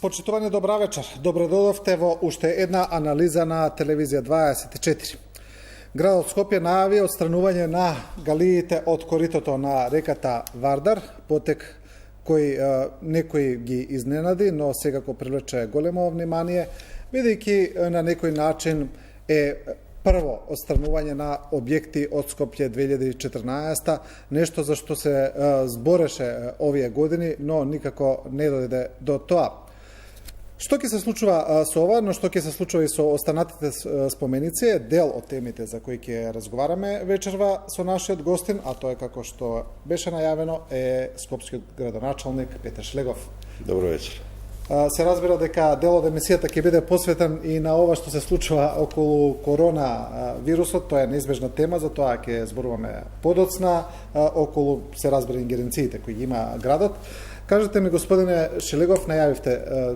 Почитувани, добра вечер. Добрододовте во уште една анализа на Телевизија 24. Градот Скопје најави отстранување на галиите од коритото на реката Вардар, потек кој некои ги изненади, но секако привлече големо внимание, бидејќи на некој начин е прво отстранување на објекти од Скопје 2014, нешто за што се збореше овие години, но никако не дојде до тоа. Што ќе се случува со ова, но што ќе се случува и со останатите споменици е дел од темите за кои ќе разговараме вечерва со нашиот гостин, а тоа е, како што беше најавено, е скопскиот градоначалник Петер Шлегов. Добро вечер. Се разбира дека дел од емисијата ќе биде посветен и на ова што се случува околу корона вирусот, тоа е неизбежна тема, за тоа ќе зборуваме подоцна околу, се разбира, ингеренциите кои ги има градот. Кажете ми, господине Шелегов, најавивте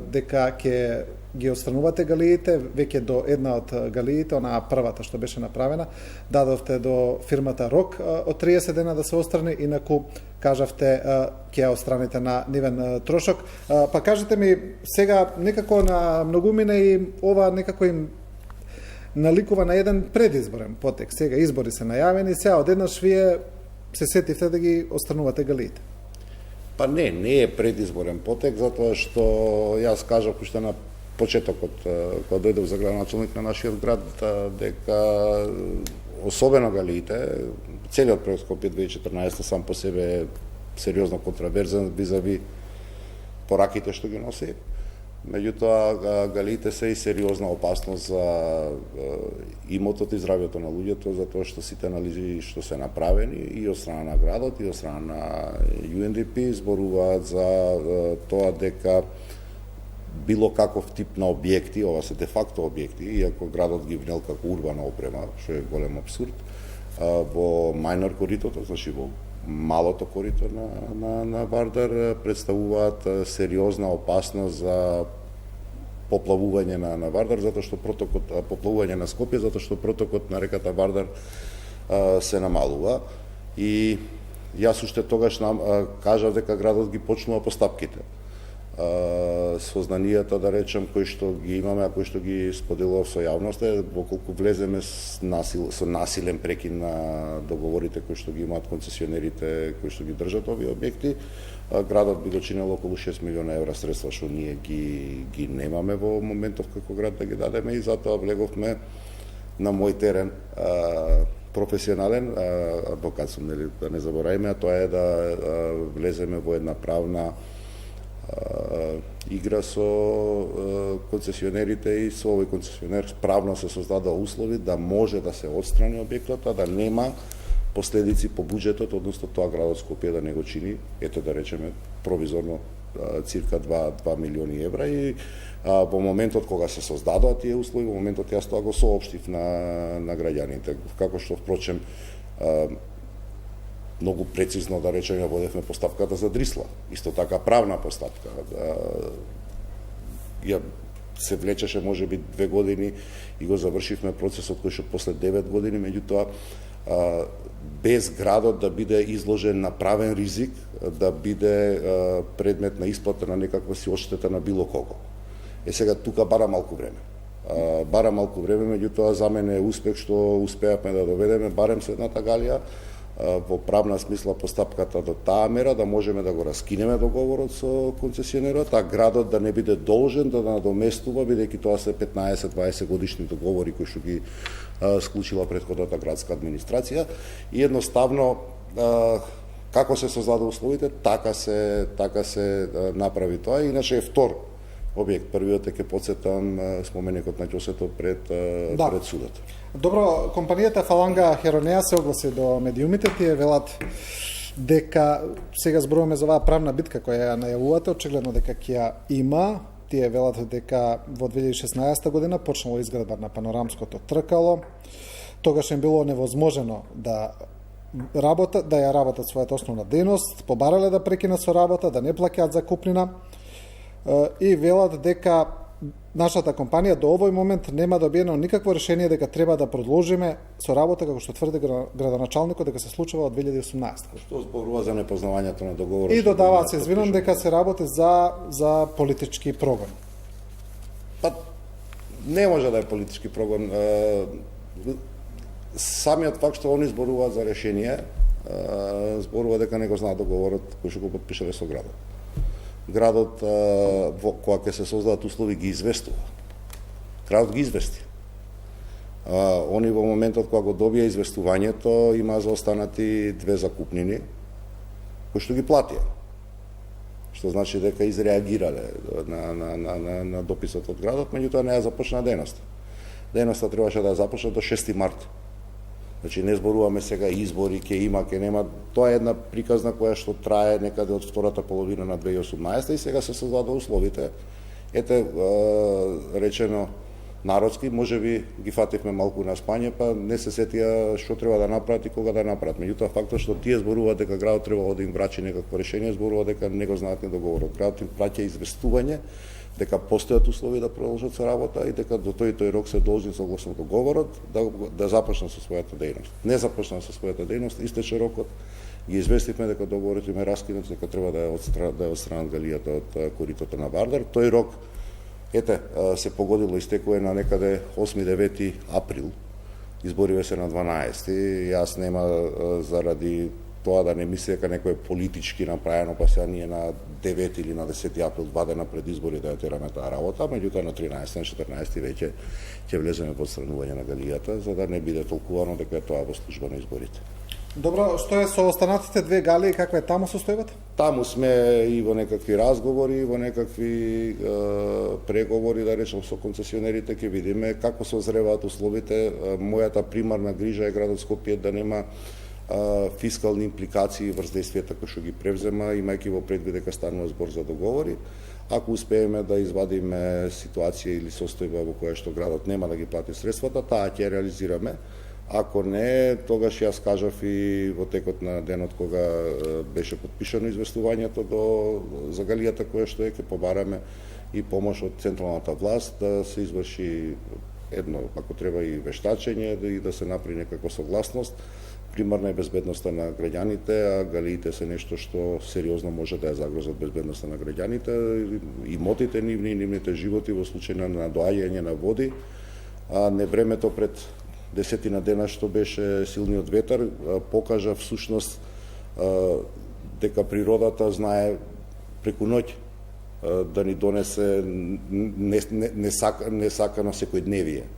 дека ќе ги отстранувате галиите, веќе до една од галиите, онаа првата што беше направена, дадовте до фирмата рок од 30 дена да се отстрани, инаку кажавте ќе ја отстраните на нивен трошок. Па кажете ми, сега некако на многумина и ова некако им наликува на еден предизборен потек. Сега избори се најавени, сега одеднаш вие се сетивте да ги отстранувате галиите. Па не е предизборен потек, затоа што јас кажав уште на почетокот, кога дојдов за градоначалник на нашиот град, дека особено галиите, целиот проект Скопје 2014 сам по себе е сериозно контраверзен визави пораките што ги носи. Меѓутоа, галиите се и сериозна опасност за имотот и здравјето на луѓето, затоа што сите анализи што се направени и од страна на градот и од страна на UNDP зборуваат за тоа дека било каков тип на објекти, ова се де факто објекти, иако градот ги внел како урбана опрема, што е голем абсурд, во мајнор коритото, значи во малото корито на Вардар, представуваат сериозна опасност за поплавување на Вардар, затоа што протокот, поплавување на Скопје, затоа што протокот на реката Вардар се намалува. И јас уште тогаш кажав дека градот ги почнува постапките. Сознанијата, да речем, кои што ги имаме, а кои што ги споделував со јавноста, доколку влеземе со насилен прекин на договорите кои што ги имаат концесионерите, кои што ги држат овие објекти, градот би го чинел околу 6 милиона евра средства, што ние ги немаме во моментов како град да ги дадеме, и затоа влеговме на мој терен професионален, адвокат сум, нели, да не забораваме, а тоа е да влеземе во една правна игра со концесионерите, и со овој концесионер правно се создада услови да може да се отстрани објектот, а да нема последици по буџетот, односно тоа градот Скопје да не го чини, ето да речеме провизорно цирка 2 милиони евра, и во моментот кога се создадоа тие услови, во моментот јас тоа го соопштив на граѓаните, како што впрочем многу прецизно, да речеме, водевме постапката за Дрисла. Исто така правна постапка. Ја се влечеше можеби 2 години и го завршивме процесот кој што после 9 години, меѓутоа без градот да биде изложен на правен ризик, да биде предмет на исплата на некаква си одштета на било кого. Сега тука бара малку време. Меѓутоа за мене е успех што успеавме да доведеме барем со едната галија во правна смисла постапката до таа мера, да можеме да го раскинеме договорот со концесионерот, а градот да не биде должен да надоместува, бидејќи тоа се 15-20 годишни договори кои што ги склучила претходната градска администрација, и едноставно како се создаде условите, така се направи тоа. Иначе е втор објект. Првиот е, ке подсетам, споменикот на ќосето пред судот. Добро, компанијата Фаланга Херонеа се огласи до медиумите, тие велат дека, сега зборуваме за оваа правна битка која ја најавувате, очигледно дека ќе ја има. Тие велат дека во 2016 година почнало изградба на панорамското тркало, тогаш им било невозможено да ја работат својата основна дејност, побарале да прекинат со работа, да не плаќаат закупнина, и велат дека нашата компанија до овој момент нема добиено никакво решение дека треба да продолжиме со работа, како што тврди градоначалникот дека се случува од 2018. Што зборува за непознавањето на договорот? И додава, се извинам, дека се работи за политички прогон. Па, не може да е политички прогон. Самиот факт што они зборуваат за решение, зборува дека не го знаат договорот кој што го подпишале со градот. Градот, кога ќе се создадат услови, ги известува. Градот ги извести. Они во моментот кога го добија известувањето, има заостанати 2 закупнини, кои што ги платија. Што значи дека изреагирале на дописот од градот, меѓутоа не ја започна дејноста. Дејноста требаше да ја започне до 6 март. Значи не зборуваме сега избори, ќе има, ќе нема. Тоа е една приказна која што трае некаде од втората половина на 2018 и сега се создадува условите. Ете, речено народски, можеби ги фативме малку на спање, па не се сетија што треба да направат и кога да направат. Меѓутоа фактот што тие зборуваат дека градот требало да им врачи некакво решение, зборуваат дека не го знаат ни договорот. Градот им праќа известување дека постојат услови да продолжат со работа и дека до тој рок се должни согласно договорот да започнат со својата дејност. Не започнаа со својата дејност, истече рокот, ги известивме дека договорот им е раскинат, дека треба да ја отстранат галијата од коритото на Вардар. Тој рок, ете, се погодило, истекува на некаде 8-9 април, избориве се на 12. Јас нема заради тоа да не мисли дека некој е политички направено, па сега ние на 9 или на 10 април, 2 дена пред избори да ја тераме таа работа, меѓутоа на 13 на 14 веќе ќе влеземе во отстранување на галијата, за да не биде толкувано дека е тоа во служба на изборите. Добро, што е со останатите 2 галии, каква е таму состојбата? Таму сме и во некакви разговори, и во некакви преговори, да речем, со концесионерите, ќе видиме како се озреваат условите. Мојата примарна грижа е градот Скопје да нема фискални импликации врз действијата кои што ги превзема, имајќи во предвид дека станува збор за договори. Ако успееме да извадиме ситуација или состојба во која што градот нема да ги плати средствата, таа ќе реализираме. Ако не, тогаш јас кажав и во текот на денот кога беше подпишано известувањето за галијата која што ќе побараме и помош од централната власт да се изврши едно, ако треба и вештачење и да се направи некаква согласност. Примарна е безбедноста на граѓаните, а галиите се нешто што сериозно може да ја загрозат безбедноста на граѓаните, имотите нивни, нивните животи во случај на надоаѓање на води, а не времето пред 10 дена што беше силниот ветар покажа всушност дека природата знае преку ноќ да ни донесе несакано секојдневие.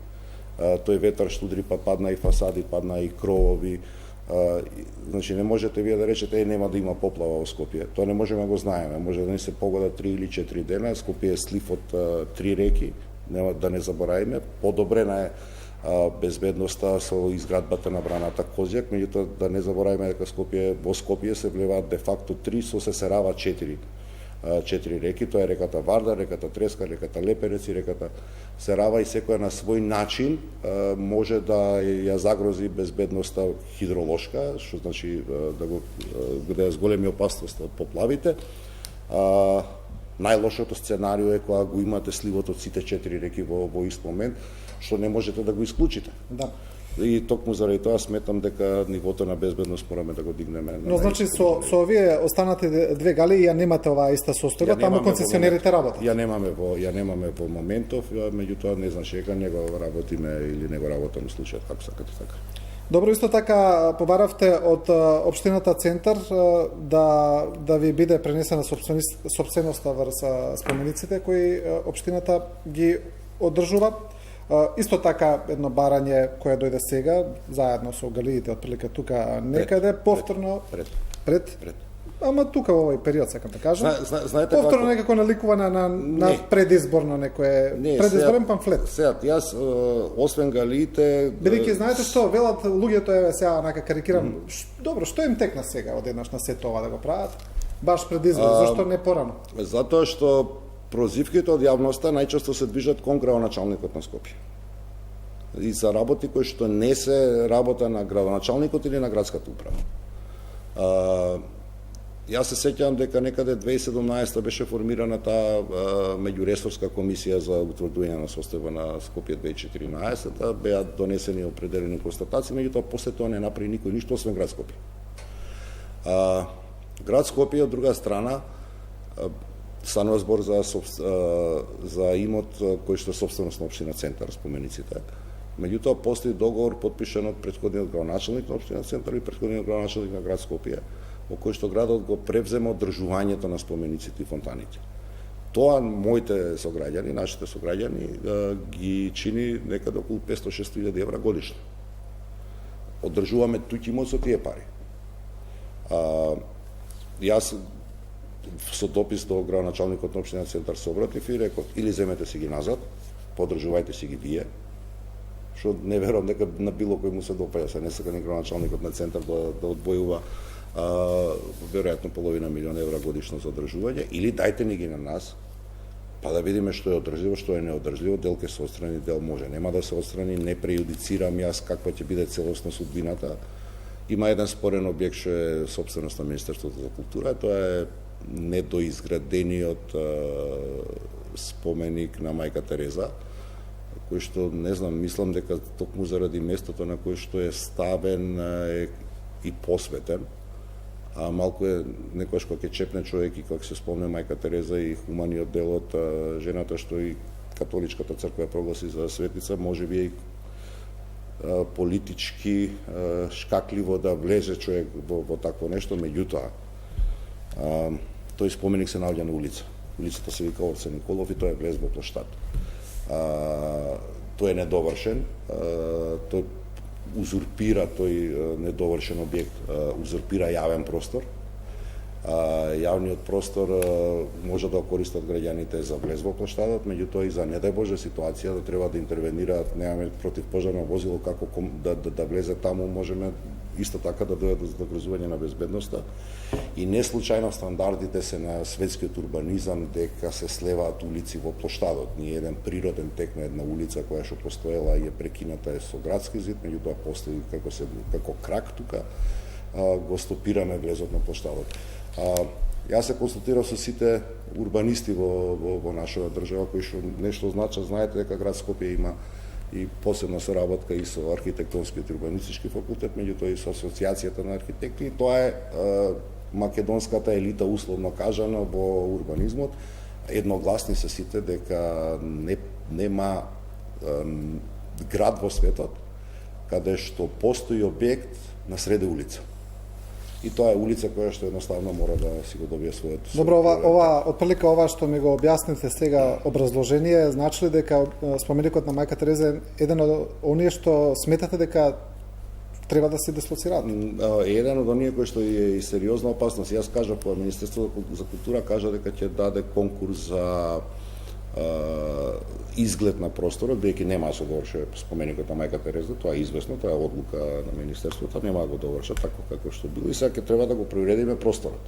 Тој ветар што удри, па падна и фасади, падна и кровови. Значи не можете вие да речете нема да има поплава во Скопје. Тоа не можеме да го знаеме. Може да ни се погода 3 или 4 дена. Скопје е слив од 3 реки, нема да не заборавиме. Подобрена е безбедноста со изградбата на браната Козјак, меѓутоа да не заборавиме дека во Скопје се влеваат де факто 3, со се серава 4 реки, тоа е реката Вардар, реката Треска, реката Леперец и реката Серава, и секоја на свој начин може да ја загрози безбедноста хидролошка, што значи да ја зголеми опасноста од поплавите. Најлошото сценарио е кога го имате сливот од сите 4 реки во ист момент, што не можете да го исклучите. Да. И токму заради тоа сметам дека нивото на безбедност мораме да го дигнеме. Но значи со овие останати 2 галии ја немате оваа иста состојба, таму концесионерите работат. Ја немаме во моментов, меѓутоа не значи дека не го работиме или не го работаме случајот како сакате така. Добро, исто така побаравте од општината Центар да ви биде пренесена сопственоста врз спомениците кои општината ги одржува. Исто така едно барање кое дојде сега, заедно со галиите отприлика тука некаде, повторно пред. Ама тука во овој период сакам да кажам. Знаете повторно некако наликува на предизборно некое предизборен памфлет. Сега јас освен галиите, бидејќи знаете што велат луѓето, еве сега нака карикирам, добро, што им текна сега одеднаш на сето ова да го прават? Баш пред избор, зашто не порано? Затоа што прозивките од јавноста најчесто се движат кон градоначалникот на Скопје. И за работи кои што не се работа на градоначалникот или на градската управа. Јас се сеќавам дека некаде 2017 беше формирана таа меѓуресорска комисија за утврдување на состојба на Скопје 2014, беа донесени определени констатации, меѓутоа после тоа не направи никој ништо освен град Скопје. Град Скопје од друга страна станува збор за имот кој што е собственост на општина Центар, спомениците. Меѓутоа постои договор подпишан од претходниот градоначалник на општина Центар и претходниот градоначалник на град Скопје, во кој што градот го превзема одржувањето на спомениците и фонтаните. Тоа моите сограѓани, нашите сограѓани, ги чини некаде околу 500-600 евра годишно. Одржуваме туѓ имот со тие пари. Јас со допис до градоначалникот на општина Центар се обратив и реков, или земете си ги назад, подржувајте си ги вие, што не верувам дека на било кој му се допаѓа, се не сака ни градоначалникот на Центар да одвојува веројатно половина милион евра годишно за одржување, или дајте ни ги на нас, па да видиме што е одржливо, што е неодржливо, дел ке се отстрани, дел може. Нема да се отстрани, не прејудицирам јас каква ќе биде целосно судбината. Има еден спорен објект што е собственост на Министерството за култура, тоа е недоизградениот споменик на мајка Тереза, кој што, не знам, мислам дека токму заради местото на кој што е ставен и посветен, а малку е некојаш кога ќе чепне човек и кога се спомне мајка Тереза и хуманиот дел од жената што и католичката црква прогласи за светица, може би и политички шкакливо да влезе човек во такво нешто, меѓутоа тој споменик се наоѓа на улица. Улицата се вика Орце Николов и тој е влез во плоштад. Тој е недовршен, тој узурпира тој недовршен објект, узурпира јавен простор. Јавниот простор може да користат граѓаните за влез во плоштадот, меѓутоа и за не дај Боже ситуација да треба да интервенираат, немаме противпожарно возило како да влезе таму, можеме исто така да дојдат до загрозување на безбедноста. И не случајно стандардите се на светскиот урбанизам дека се слеваат улици во плоштадот. Ние еден природен тек на една улица која што постоела и е прекината со градски зид, меѓутоа постои како крак тука, го стопираме влезот на плоштадот. Јас се консултирав со сите урбанисти во нашата држава кои што нешто значат. Знаете дека град Скопје има и посебна соработка и со архитектонскиот и урбанистички факултет, меѓутоа и со асоциацијата на архитекти. Тоа е македонската елита, условно кажано, во урбанизмот. Едногласни се сите дека нема град во светот каде што постои објект на среде улица. И тоа е улица која што едноставно мора да си го добие својот. Добро, отприлика ова што ми го објаснивте сега образложение, значи ли дека споменикот на мајка Тереза е еден од оние што сметате дека треба да се дислоцираат? Еден од оние кој што е и сериозна опасност. Јас кажав, Министерството за култура кажа дека ќе даде конкурс за изглед на просторот, бидејќи нема да се доврши споменикот на мајка Тереза, тоа е известно, тоа е одлука на Министерството, нема да го довршат така како што било и сега ќе треба да го приуредиме просторот,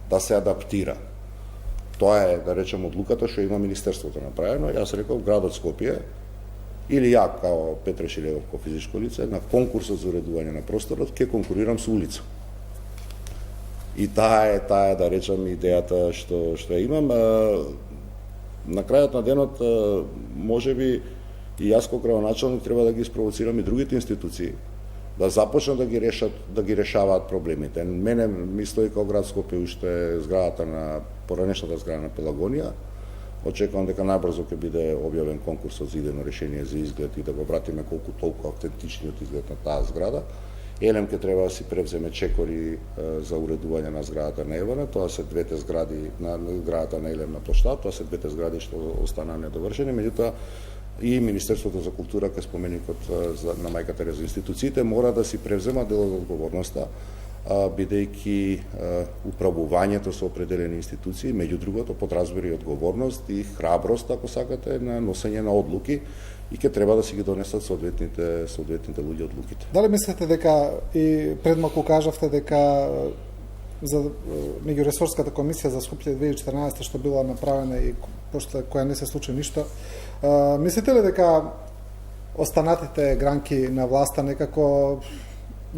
да се адаптира. Тоа е, да речем, одлуката што има Министерството направено. Јас реков, градот Скопје или ја као Петре Шилегов како физичко лице на конкурсот за уредување на просторот ќе конкурирам со улица. И таа е, да речем, идејата што ја имам. На крајот на денот, можеби и јас како градоначалник треба да ги спровоцирам и другите институции да започнат да ги решаваат проблемите. Мене ми стои како град Скопје уште зградата на поранешната зграда на Пелагонија. Очекувам дека најбрзо ќе биде објавен конкурсот за идејно решение за изглед и да го вратиме колку толку автентичниот изглед на таа зграда. Елем ќе треба да си превземе чекори за уредување на зградата на Евана. Тоа се двете згради на зградата на Елем на плоштад, тоа се двете згради што останаа недовршени, меѓутоа и Министерството за култура кај споменикот на мајка Тереза. Институциите мора да си превземат дел од одговорноста, бидејќи управувањето со определени институции, меѓу другото, подразбира и одговорност и храброст, ако сакате, на носење на одлуки, и ќе треба да си ги донесат соодветните луѓе одлуките. Дали мислите дека и предмалку кажавте дека за меѓуресорската комисија за Скопје 2014 што била направена и пошто која не се случи ништо, мислите ли дека останатите гранки на власта некако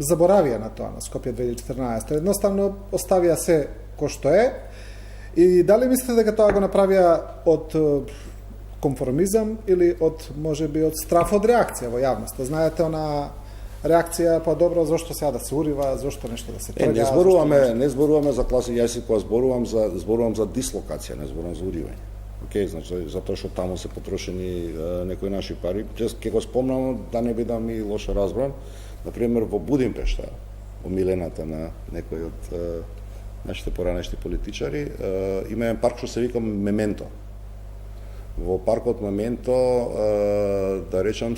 заборавија на тоа на Скопје 2014. Едноставно оставија се кој што е. И дали мислите дека тоа го направија од конформизам или од можеби од страф од реакција во јавноста? Знаете она реакција, па добро, зошто сега да се урива, зошто нешто да се трга? Не зборуваме за класи, јас си кога зборувам за дислокација, не зборувам за уривање. Океј, значи затоа што таму се потрошени некои наши пари. Ќе го спомнам да не бидам и лошо разбран. Например во Будимпешта, омилената на некои од нашите поранешни политичари, има еден парк што се вика Мементо. Во паркот Мементо, да речам,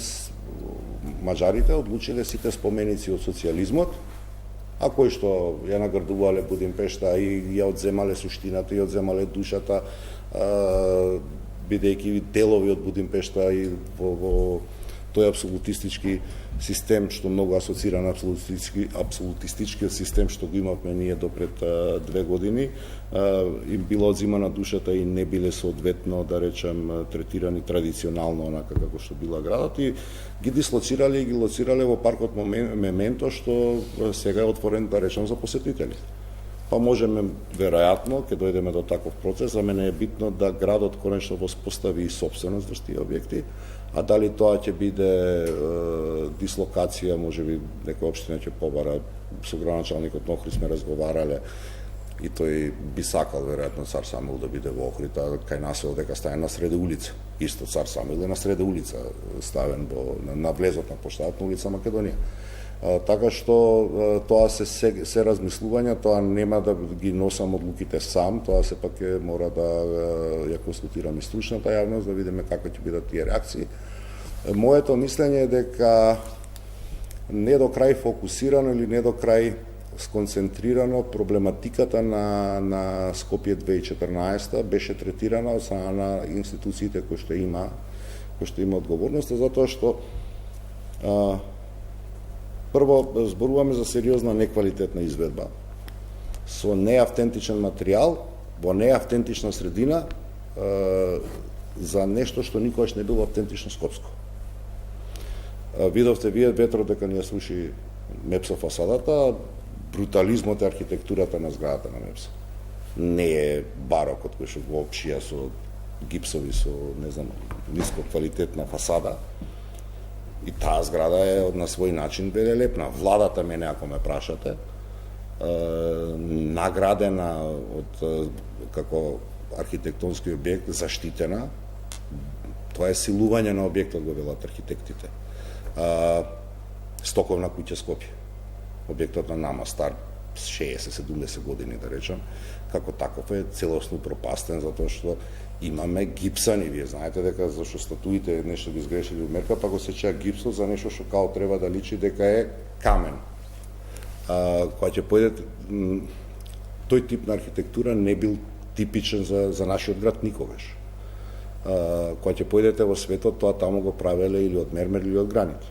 маđарите одлучиле сите споменици од социјализмот, а кои што ја наградувале Будимпешта и ја одземале суштината и одземале душата, бидејќи делови од Будимпешта и во тој апсолутистички систем што многу асоцира на апсолутистичкиот систем што го имавме ние до пред 2 години, им била одзимана душата и не биле соодветно, да речем, третирани традиционално онака како што била градот, и ги дислоцирале и ги лоцирале во паркот Мементо, што сега е отворен, да речем, за посетители. Па можеме, веројатно, ќе дојдеме до таков процес. За мене е битно да градот конечно воспостави собственост врз тие објекти, а дали тоа ќе биде дислокација, можеби некоја општина ќе побара, со градоначалникот на Охрид сме разговарале, и тој би сакал веројатно Цар Самуил да биде во Охрид, а кај нас дека стане на среде улица. Исто Цар Самуил е на среде улица ставен на влезот на площадот на улица Македонија. Така што тоа се размислувања, тоа нема да ги носам одлуките сам, тоа сепак мора да ја консултирам и стручната јавност, да видиме како ќе бидат тие реакции. Моето мислење е дека не до крај фокусирано или не до крај сконцентрирано проблематиката на Скопје 2014 беше третирана од страна на институциите кои што има одговорноста, затоа што прво зборуваме за сериозна неквалитетна изведба со неавтентичен материјал во неавтентична средина за нешто што никогаш не било автентично скопско. Видовте вие ветрот дека ни ја сруши Мепсо фасадата, брутализмот и архитектурата на зградата на Мепсо. Не е барокот кој што го опшија со гипсови, со, не знам, ниско квалитетна фасада. И таа зграда е на свој начин велелепна. Владата мене, ако ме прашате, наградена како архитектонски објект, заштитена, тоа е силување на објектот, го велат архитектите. Стоковна куќа Скопје. Објектот на нама стар 60-70 години, да речам, како таков е целосно пропастен, затоа што имаме гипсан, и вие знаете дека зашто статуите нешто ги изгрешили од мерка, па го сечеа гипсот за нешто што као треба да личи дека е камен. Кога ќе појдете, тој тип на архитектура не бил типичен за нашиот град никогаш. Кога ќе појдете во светот, тоа таму го правеле или од мермер или од гранит.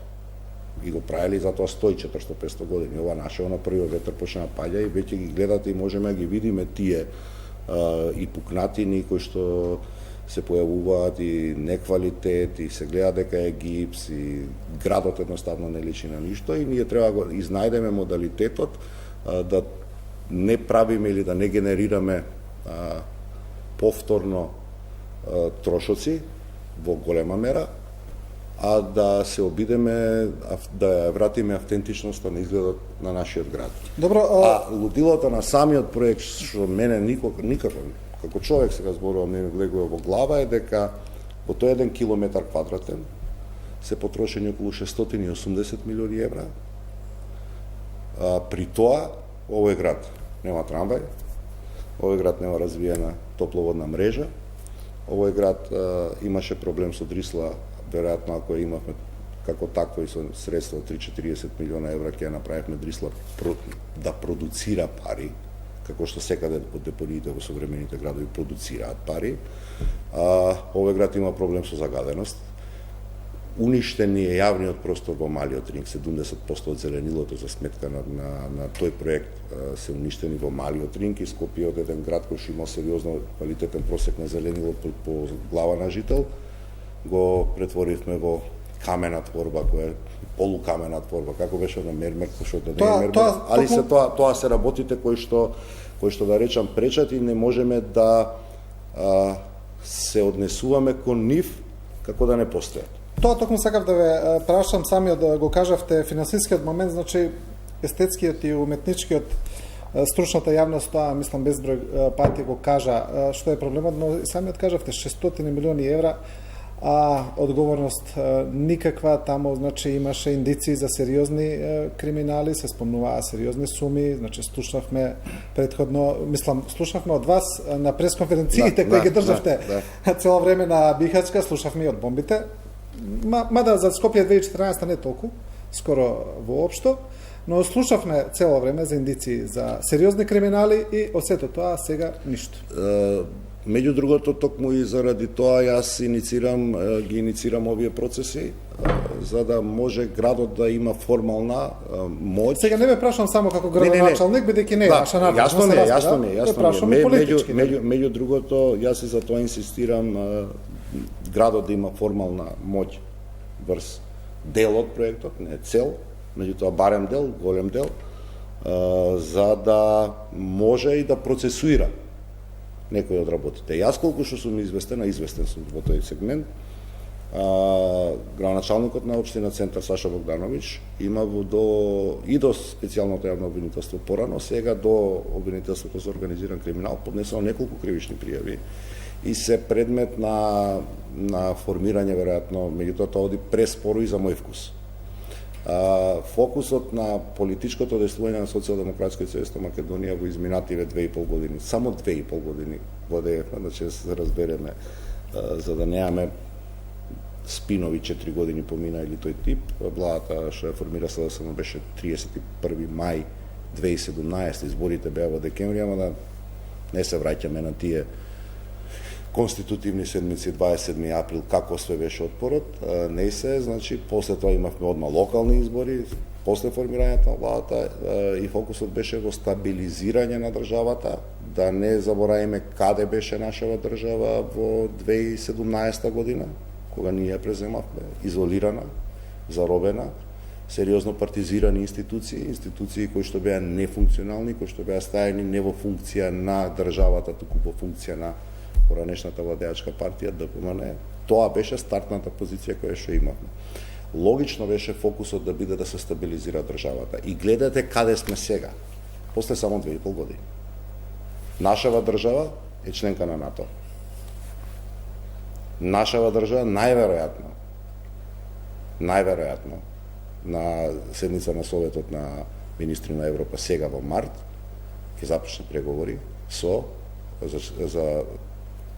И го правели затоа 100-400-500 години. Ова наше, на првиот ветер почна да паѓа и веќе ги гледате и можеме да ги видиме тие и пукнатини кои што се појавуваат, и неквалитет, и се гледа дека е гипс, и градот едноставно не личи на ништо, и ние треба да го изнајдеме модалитетот да не правиме или да не генерираме повторно трошоци во голема мера, а да се обидеме да ја вратиме автентичноста на изгледот на нашиот град. Добро, лудилото на самиот проект, што мене никако, како човек сега зборувам, не ми влегува во глава, е дека во тој 1 километар квадратен се потрошени околу 680 милиони евра. При тоа, овој град нема трамвај, овој град нема развиена топловодна мрежа, овој град имаше проблем со Дрисла, веројатно ако имавме како такво и со средства од 3-40 милиона евра ќе направивме Дрисла да продуцира пари, како што секаде од депониите во современите градови продуцираат пари. Овој град има проблем со загаденост. Уништен е јавниот простор во Малиот Ринг, 70% од зеленилото за сметка на тој проект се уништени во Малиот Ринг, и Скопје од еден град кој што има сериозно квалитетен просек на зеленило по глава на жител, го претворивме во камена творба, која е полукамена творба, како беше на мермер, што да не Тоа- е мермер, тоа- али се токму- тоа се работите кои што да речам пречат и не можеме да се однесуваме кон нив како да не постојат. Тоа токму сакав да ве прашам, самиот да го кажавте, финансискиот момент, значи естетскиот и уметничкиот, стручната јавност тоа мислам безброј пати го кажа што е проблемот, но самиот кажавте 600 милиони евра, а одговорност никаква, таму значи имаше индиции за сериозни криминали, се спомнуваа сериозни суми, значи слушнавме претходно, мислам слушнавме од вас на пресконференциите кои ги државте цело време на Бихачка, слушавме и од бомбите. Мада за Скопје 2014 не толку, скоро воопшто, но слушавме цело време за индиции за сериозни криминали и од сето тоа сега ништо. Меѓу другото, токму и заради тоа јас ги иницирам овие процеси, за да може градот да има формална моќ. Сега не ве прашам само како градоначалник, бидејќи не е ваша надležност. Јасно не. Политички. Меѓу другото, јас и за тоа инсистирам градот да има формална моќ врз дел од проектот, не цел, меѓутоа барем дел, голем дел, за да може и да процесуира некои од работите. Јас колку што сум известен сум во тој сегмент, градоначалникот на општина Центар Саша Богдановиќ има до специјалното јавно обвинителство порано, сега до обвинителството за организиран криминал поднесено неколку кривични пријави и се предмет на формирање веројатно, меѓутоа тоа оди преспоро и за мој вкус. Фокусот на политичкото действување на Социјалдемократскиот сојуз на Македонија во изминативе 2,5 години, само 2,5 години владеевме, значи да се разбереме, за да немаме спинови 4 години помина или тој тип. Владата што ја формира СДСМ беше 31 мај 2017, изборите беа во декември, ама да не се враќаме на тие конститутивни седмици 27 април, како све беше отпорот, не се, значи, после тоа имавме одма локални избори, после формирањето на владата и фокусот беше во стабилизирање на државата, да не заборавиме каде беше нашава држава во 2017 година, кога ние ја преземавме, изолирана, заробена, сериозно партизирани институции кои што беа нефункционални, кои што беа стајани не во функција на државата, туку во функција на поранешната владеачка партија ДПМН. Тоа беше стартната позиција која што имавме. Логично беше фокусот да биде да се стабилизира државата. И гледате каде сме сега, после само 2,5 години. Нашава држава е членка на НАТО. Нашава држава најверојатно на седница на Советот на министри на Европа сега во март ќе започне преговори за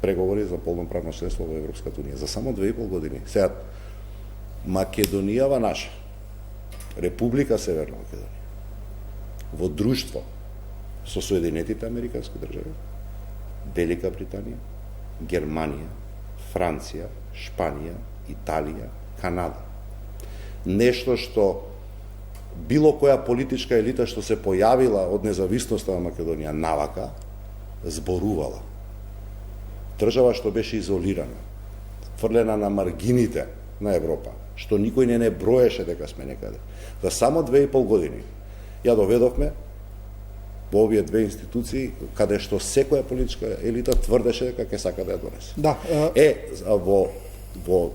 преговори за полноправно членство во Европската унија за само 2,5 години. Сега Македонијава наша, Република Северна Македонија, во друштво со Соединетите Американски држави, Велика Британија, Германија, Франција, Шпанија, Италија, Канада. Нешто што било која политичка елита што се појавила од независноста на Македонија навака, зборувала. Држава што беше изолирана, фрлена на маргините на Европа, што никој не броеше дека сме некаде. За само 2,5 години ја доведовме во овие две институции, каде што секоја политичка елита тврдеше дека ќе сака да ја донесе. Да, во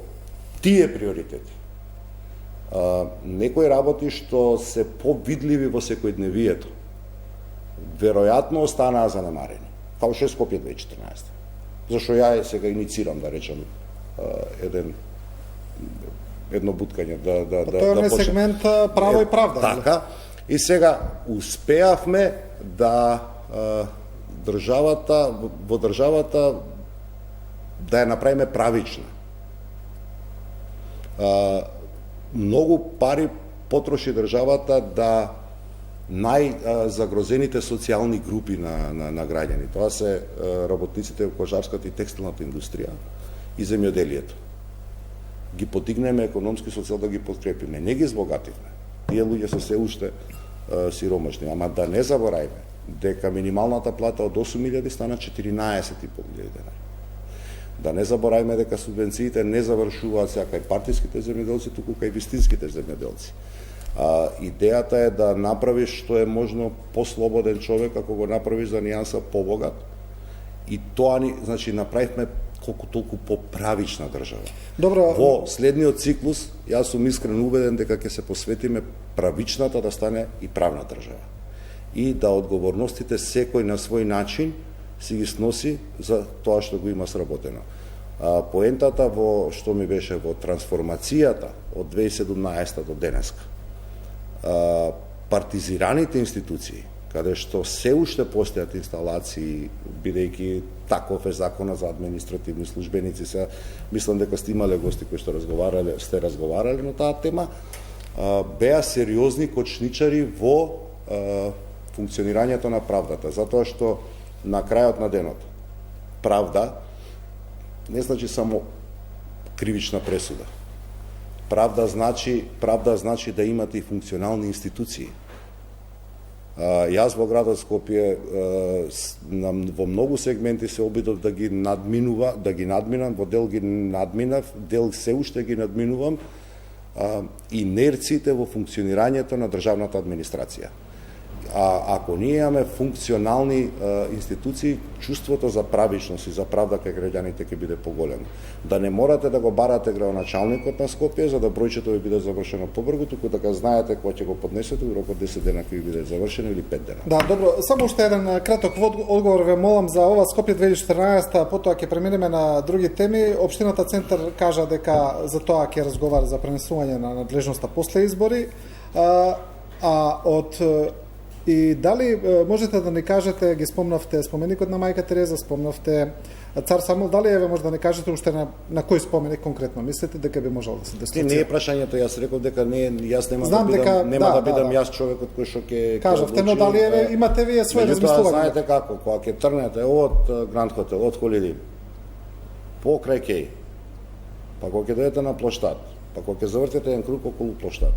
тие приоритети, некои работи што се повидливи во секојдневието, веројатно останаа занемарени, како што е Скопје 2014. Зашто ја сега иницирам, да речем, едно буткање да тоа е сегмент право и правда. Така, и сега успеавме да во државата да ја направиме правична. Многу пари потроши државата да најзагрозените социјални групи на граѓани. Тоа се работниците во кожарската и текстилната индустрија и земјоделието. Ги подигнеме економски, социјално да ги подкрепиме. Не ги збогативме. Тие луѓе се се уште сиромашни. Ама да не забораваме дека минималната плата од 8.000 стана 14.500 денари. Да не забораваме дека субвенциите не завршуваат сега кај партиските земјоделци, туку кај вистинските земјоделци. Идејата е да направиш што е можно послободен човек, ако го направиш за нијанса побогат. И тоа значи направивме колку толку поправична држава. Добро. Во следниот циклус, јас сум искрено убеден дека ќе се посветиме правичната да стане и правна држава. И да одговорностите секој на свој начин си ги сноси за тоа што го има сработено. Поентата во што ми беше во трансформацијата од 2017 до денеска, партизираните институции, каде што се уште постојат инсталации, бидејќи таков е законот за административни службеници, се мислам дека сте имале гости кои што сте разговарале на таа тема, беа сериозни кочничари во функционирањето на правдата, затоа што на крајот на денот правда не значи само кривична пресуда. Правда значи да имате и функционални институции. Јас во градот Скопје во многу сегменти се обидов да ги надминам, во дел ги надминав, дел се уште ги надминувам, инерциите во функционирањето на државната администрација. Ако ние имаме функционални институции, чувството за правичност и за правда кај граѓаните ќе биде поголемо. Да не морате да го барате градоначалникот на Скопје за да бројчето ви биде завршено побрзо, туку дека знаете кога ќе го поднесете, во рокот 10 дена ќе ви биде завршено или 5 дена. Да, добро, само уште еден краток одговор ве молам за ова Скопје 2014, а потоа ќе преминеме на други теми. Општината Центар кажа дека за тоа ќе разговара за пренесување на надлежноста после избори, и дали можете да ни кажете, ги спомнавте споменикот на мајка Тереза, спомнавте Цар Самуил, дали еве може да ни кажете уште на кој споменик конкретно мислите дека би можел да се дислоцира? Не е прашањето, јас реков дека јас нема да бидам јас човекот кој што ќе кажавте, но дали еве имате вие своје размислување? Знаете како, кога ќе трнете од Гранд Хотел, од Холидин, покрај Кеј, па кога ќе дојдете на плоштад, па кога ќе завртите еден круг околу плоштад,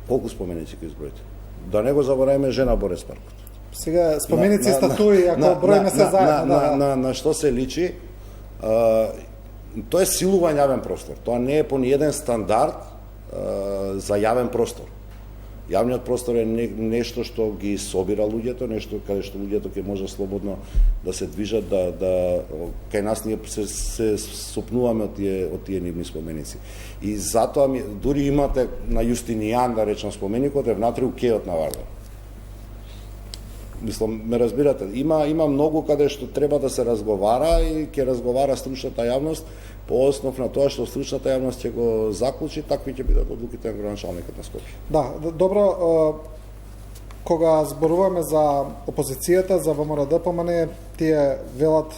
колку споменици ќе изброите? Да не го забораваме Жена Борес паркот. Сега споменици, статуи, ако броиме се заедно. На што се личи? Тоа е силуван јавен простор. Тоа не е по ниеден стандард за јавен простор. Јавниот простор е нешто што ги собира луѓето, нешто каде што луѓето ќе може слободно да се движат, кај нас ние се сопнуваме од тие нивни споменици. И затоа дури имате на Јустинијан, да речем, споменикот е внатре у кејот на Вардар. Мислам, ме разбирате, има многу каде што треба да се разговара и ќе разговара стручната јавност по основ на тоа што стручната јавност ќе го заклучи, такви ќе бидат одлуките на градоначалникот на Скопје. Да, добро, кога зборуваме за опозицијата, за ВМРО-ДПМН, тие велат,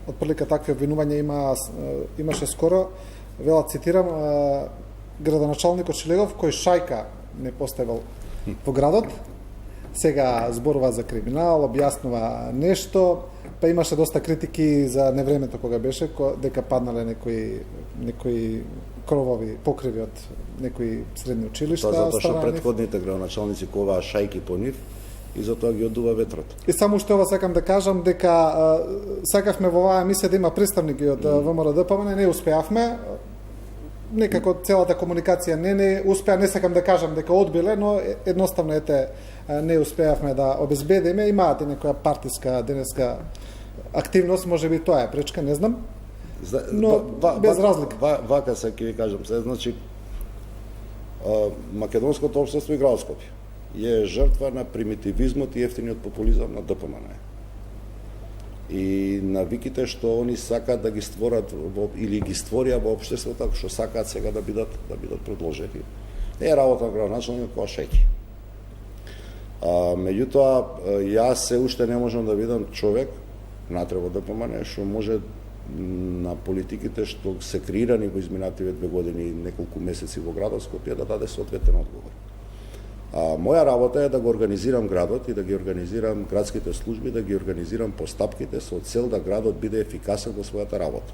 отприлика такви обвинувања имаше скоро, велат, цитирам, градоначалникот Шилегов, кој шајка не поставил во градот, сега зборува за криминал, објаснува нешто, па имаше доста критики за невремето кога беше, дека паднале некои кровови покриви од некои средни училишта. Тоа затоа што претходните градоначалници коваа шајки по нив и затоа ги одува ветрот. И само уште ова сакам да кажам дека сакавме во оваа емисија да има представници од ВМРО-ДПМН, не успеавме. Некако целата комуникација не успеа, не сакам да кажам дека одбиле, но едноставно не успеавме да обезбедиме. Имаат и некоја партиска денеска активност, можеби тоа е пречка, не знам. Но без разлика. Вака се ќе ви кажам, значи македонското општество и градот Скопје е жртва на примитивизмот и ефтиниот популизам на ДПМН. И навиките што они сакаат да ги створат или ги створија во општеството, што сакаат сега да бидат продолжени. Не е работа на градоначалникот која шеќи. Меѓутоа, јас се уште не можам да видам човек внатре во ДПМН што може на политиките што се креирани во изминативе 2 години и неколку месеци во градот Скопје да даде соодветен одговор. Моја работа е да го организирам градот и да ги организирам градските служби, да ги организирам постапките со цел да градот биде ефикасен во својата работа.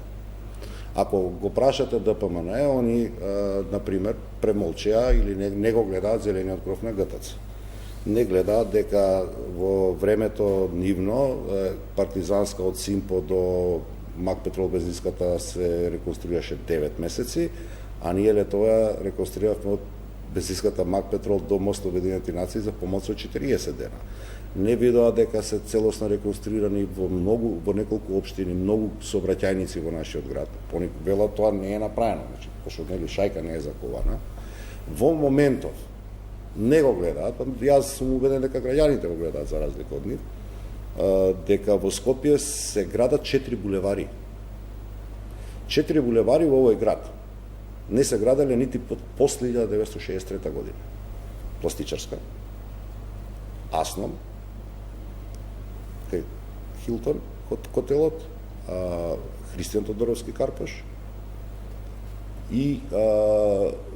Ако го прашате ДПМН, они, например, премолчеа или не го гледаат зелениот кров на ГТЦ. Не гледаат дека во времето нивно, партизанска од Симпо до Мак Петрол бензинската се реконструираше 9 месеци, а ние летоа реконструиравме од бензинската Мак Петрол до мост Обединети нации за помост од 40 дена. Не видоа дека се целосно реконструирани во неколку општини, многу сообраќајници во нашиот град. Понекогаш велат тоа не е направено, значи, пошто нели шајка не е закована. Во моментов не го гледаат, јас сум убеден дека граѓаните го гледаат за разлика од нив, дека во Скопје се градат 4 булевари. 4 булевари во овој град не се граделе нити после 1963 година. Пластичарска, Асном, кај Хилтон, хотелот, Христијан Тодоровски Карпош и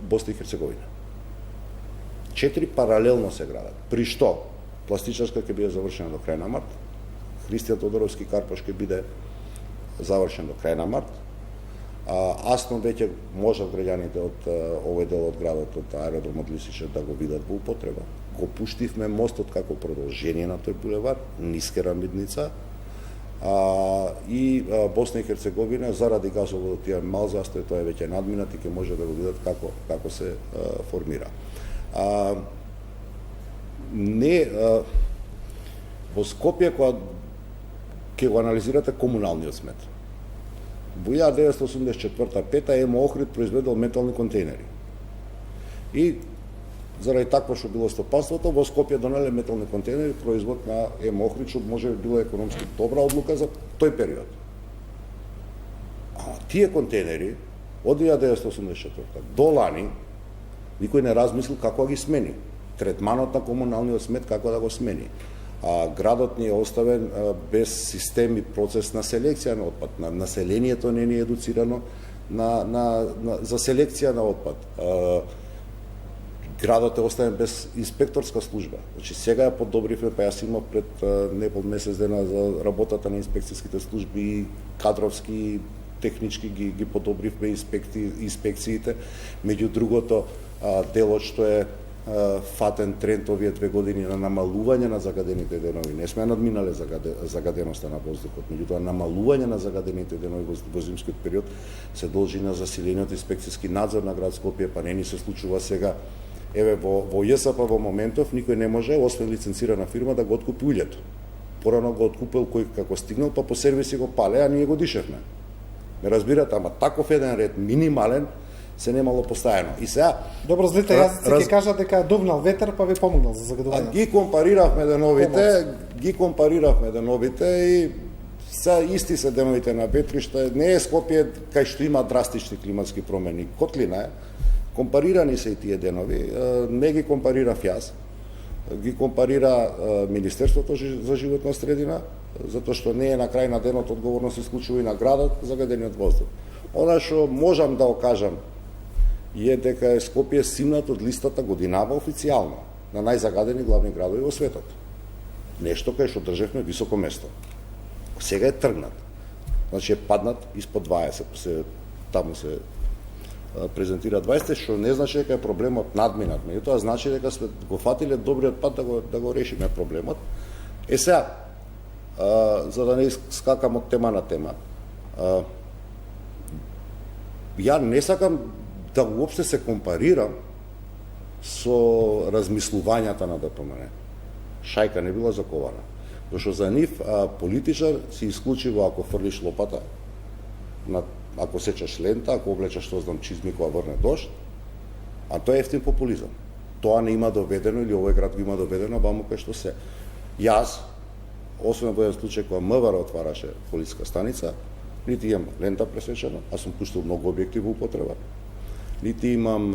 Босна и Херцеговина. 4 паралелно се градат. При што Пластичарска ќе биде завршена до крај на март, Христијан Тодоровски Карпош ќе биде завршен до крај на март, Асном веќе можат граѓаните од овој дел од градот, од аеродромот Лисиче, да го видат во употреба. Го пуштивме мостот како продолжение на тој булевар, ниска мидница, и Босна и Херцеговина заради газоводот тие мал застој, тоа е веќе надминат и ќе може да го видат како се формира. Во Скопје, кога ќе го анализирате комуналниот смет, во 1984-5 ЕМО Охрид произведел метални контейнери. И заради такво што било стопанството, во Скопје донеле метални контейнери, производ на ЕМО Охрид, што може би била економски добра одлука за тој период. А тие контейнери од 1984 до лани никој не размислил како да ги смени. Третманот на комуналниот смет како да го смени. Градот ни е оставен без систем и процес на селекција на отпад. Населението не е едуцирано за селекција на отпад. Градот е оставен без инспекторска служба. Значи сега ја подобривме, па јас имав пред непол месец дена за работата на инспекцијските служби, кадровски, технички ги подобривме инспекциите. Меѓу другото, делот што е фатен тренд овие 2 години на намалување на загадените денови. Не сме надминале загаденоста на воздухот, меѓутоа намалување на загадените денови во зимскиот период се должи на засилениот инспекцијски надзор на град Скопје, па не ни се случува сега. Еве во ЈСП во моментов никој не може, освен лиценцирана фирма, да го откупи уљето. Порано го откупил кој како стигнал, па по сервиси го пале, а ние го дишевме. Ме разбирате, ама таков еден ред минимален се немало постојано. И сега добро, злите јазици ќе кажат дека довнал ветер па ви помогнал за загадување. Ги компариравме деновите и са исти се деновите на ветришта. Не е Скопје кај што има драстични климатски промени. Котлина е. Компарирани се и тие денови. Не ги компарирав јас. Ги компарира Министерството за животна средина, затоа што не е на крај на денот одговорно се случува и на градот загадениот воздух. Она што можам да окажам е дека е Скопје симнат од листата годинава официјално на најзагадени главни градови во светот. Нешто кај што држевме високо место. Сега е тргнат. Значи е паднат испод 20. Таму се презентира 20, што не значи дека е проблемот надминат. Меѓутоа значи дека сме го фатиле добриот пат да го решиме проблемот. Сега, за да не скакам од тема на тема, ја не сакам да уопште се компарирам со размислувањата на ДПМН. Шајка не била закована. Зашто за нив политичар си исклучиво ако фрлиш лопата, ако сечаш лента, ако облечаш што знам чизми кога врне дожд, а тоа е ефтин популизам. Тоа не има доведено или овој град го има доведено, бамо кај што се. Јас, освен во еден случај кога МВР отвараше полициска станица, нити имам лента пресечена, а сум пуштил многу објекти во употреба, нити имам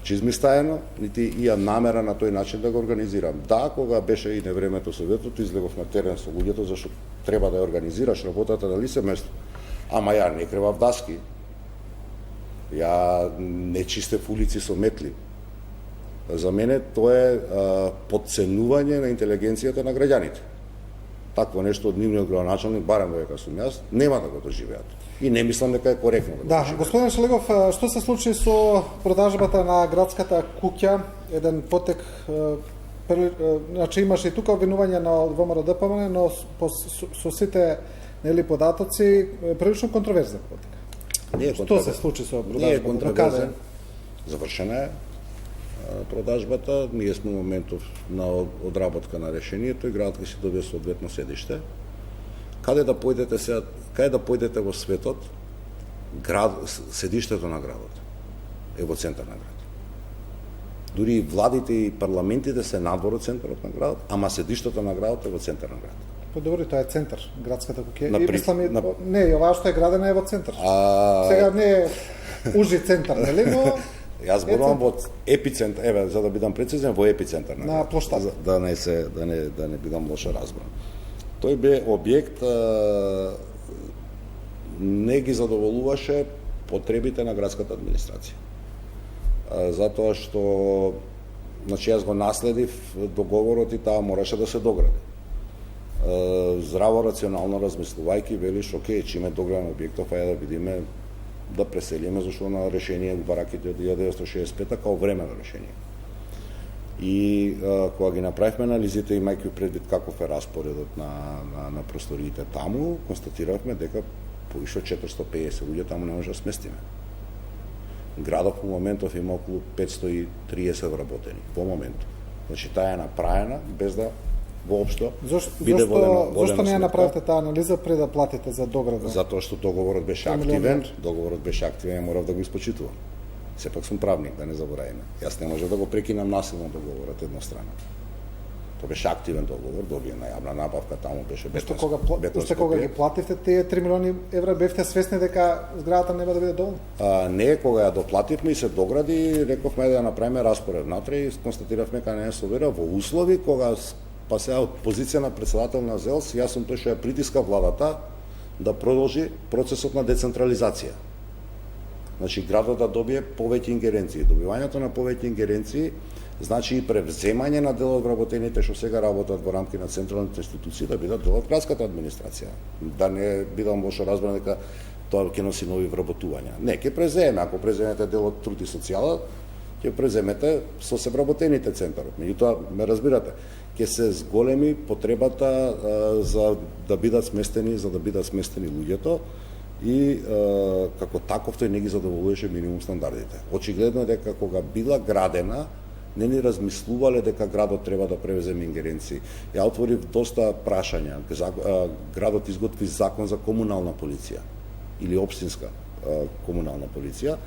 чизми стаено, нити имам намера на тој начин да го организирам. Да, кога беше и невремето советото, излегов на терен со луѓето, зашто треба да ја организираш работата на лице место. Ама ја не кревав даски, ја не чистев улици со метли. За мене тоа е подценување на интелигенцијата на граѓаните. Такво нешто од нивниот градоначалник, барем дека сум јас, нема да го доживеат. И не мислам дека е коректно да го доживеат. Господин Шелегов, што се случи со продажбата на градската куќа? Еден потек, значи имаше и тука обвинување на ВМРО ДПМН, но со сите нели податоци прилично контроверзен потек. Не е Што се случи со Не е продажбата? контроверзен. Завршена е продажбата. Ние сме во моментов на одработка на решението и градот ќе си добие соодветно седиште. Каде да појдете сега, каде да појдете во светот, седиштето на градот е во центар на градот. Дури и владите и парламентите се надвор од центарот на градот, ама седиштето на градот е во центар на градот. Добро, тоа е центар, градската куќа. На И при- мислам, на- не, и оваа што е градена е во центар. Сега не е ужи центар, нели, но Јас зборувам во епицентар, еве, за да бидам прецизен, во епицентар На градот, плоштад. да не бидам лошо разбран. Тој бе објект не ги задоволуваше потребите на градската администрација. Затоа што значи јас го наследив договорот и таа мораше да се догради. Здраво рационално размислувајќи велиш, окей, чиме дограден објектов, ајде да видиме да преселиме, зашто на решение во бараките од 1965 као времено решение. И кога ги направивме анализите, имајќи предвид каков е распоредот на просториите таму, констатиравме дека повише од 450 луѓе таму не може да сместиме. Градот во моментов има околу 530 вработени, во моментов. Значи таа е направена без да воопшто биде зошто не ја сметка. направите таа анализа пред да платите за дограда? Затоа што договорот беше 3 милиони активен, ја морав да го испочитувам. Сепак сум правник, да не забораваме. Јас не можев да го прекинам насилно договорот еднострано. Тоа беше активен договор, добија на јавна набавка, таму беше Уште кога ги плативте тие 3 милиони евра, бевте свесни дека зградата нема да биде доволна? Не, кога ја доплативме и се догради, рековме да ја направиме распоред внатре и констатиравме дека не е собира во услови кога па сега од позиција на председател на ЗЕЛС, јас сум тој што ја притиска владата да продолжи процесот на децентрализација. Значи градот да добие повеќе ингеренции. Добивањето на повеќе ингеренции значи и превземање на дел од вработените што сега работат во рамки на централните институции да бидат дел од градската администрација. Да не бидам лошо разбран дека тоа ќе носи нови вработувања. Не, ќе преземе, ако преземете дел од труд и социјала, ќе преземете со се вработените центарот. Меѓутоа, ме разбирате, ќе се зголеми потребата за да бидат сместени луѓето и како таков тој не ги задоволуваше минимум стандардите. Очигледно е дека кога била градена, не ни размислувале дека градот треба да превземе ингеренции. Ја отворив доста прашања. Градот изготви закон за комунална полиција или општинска комунална полиција,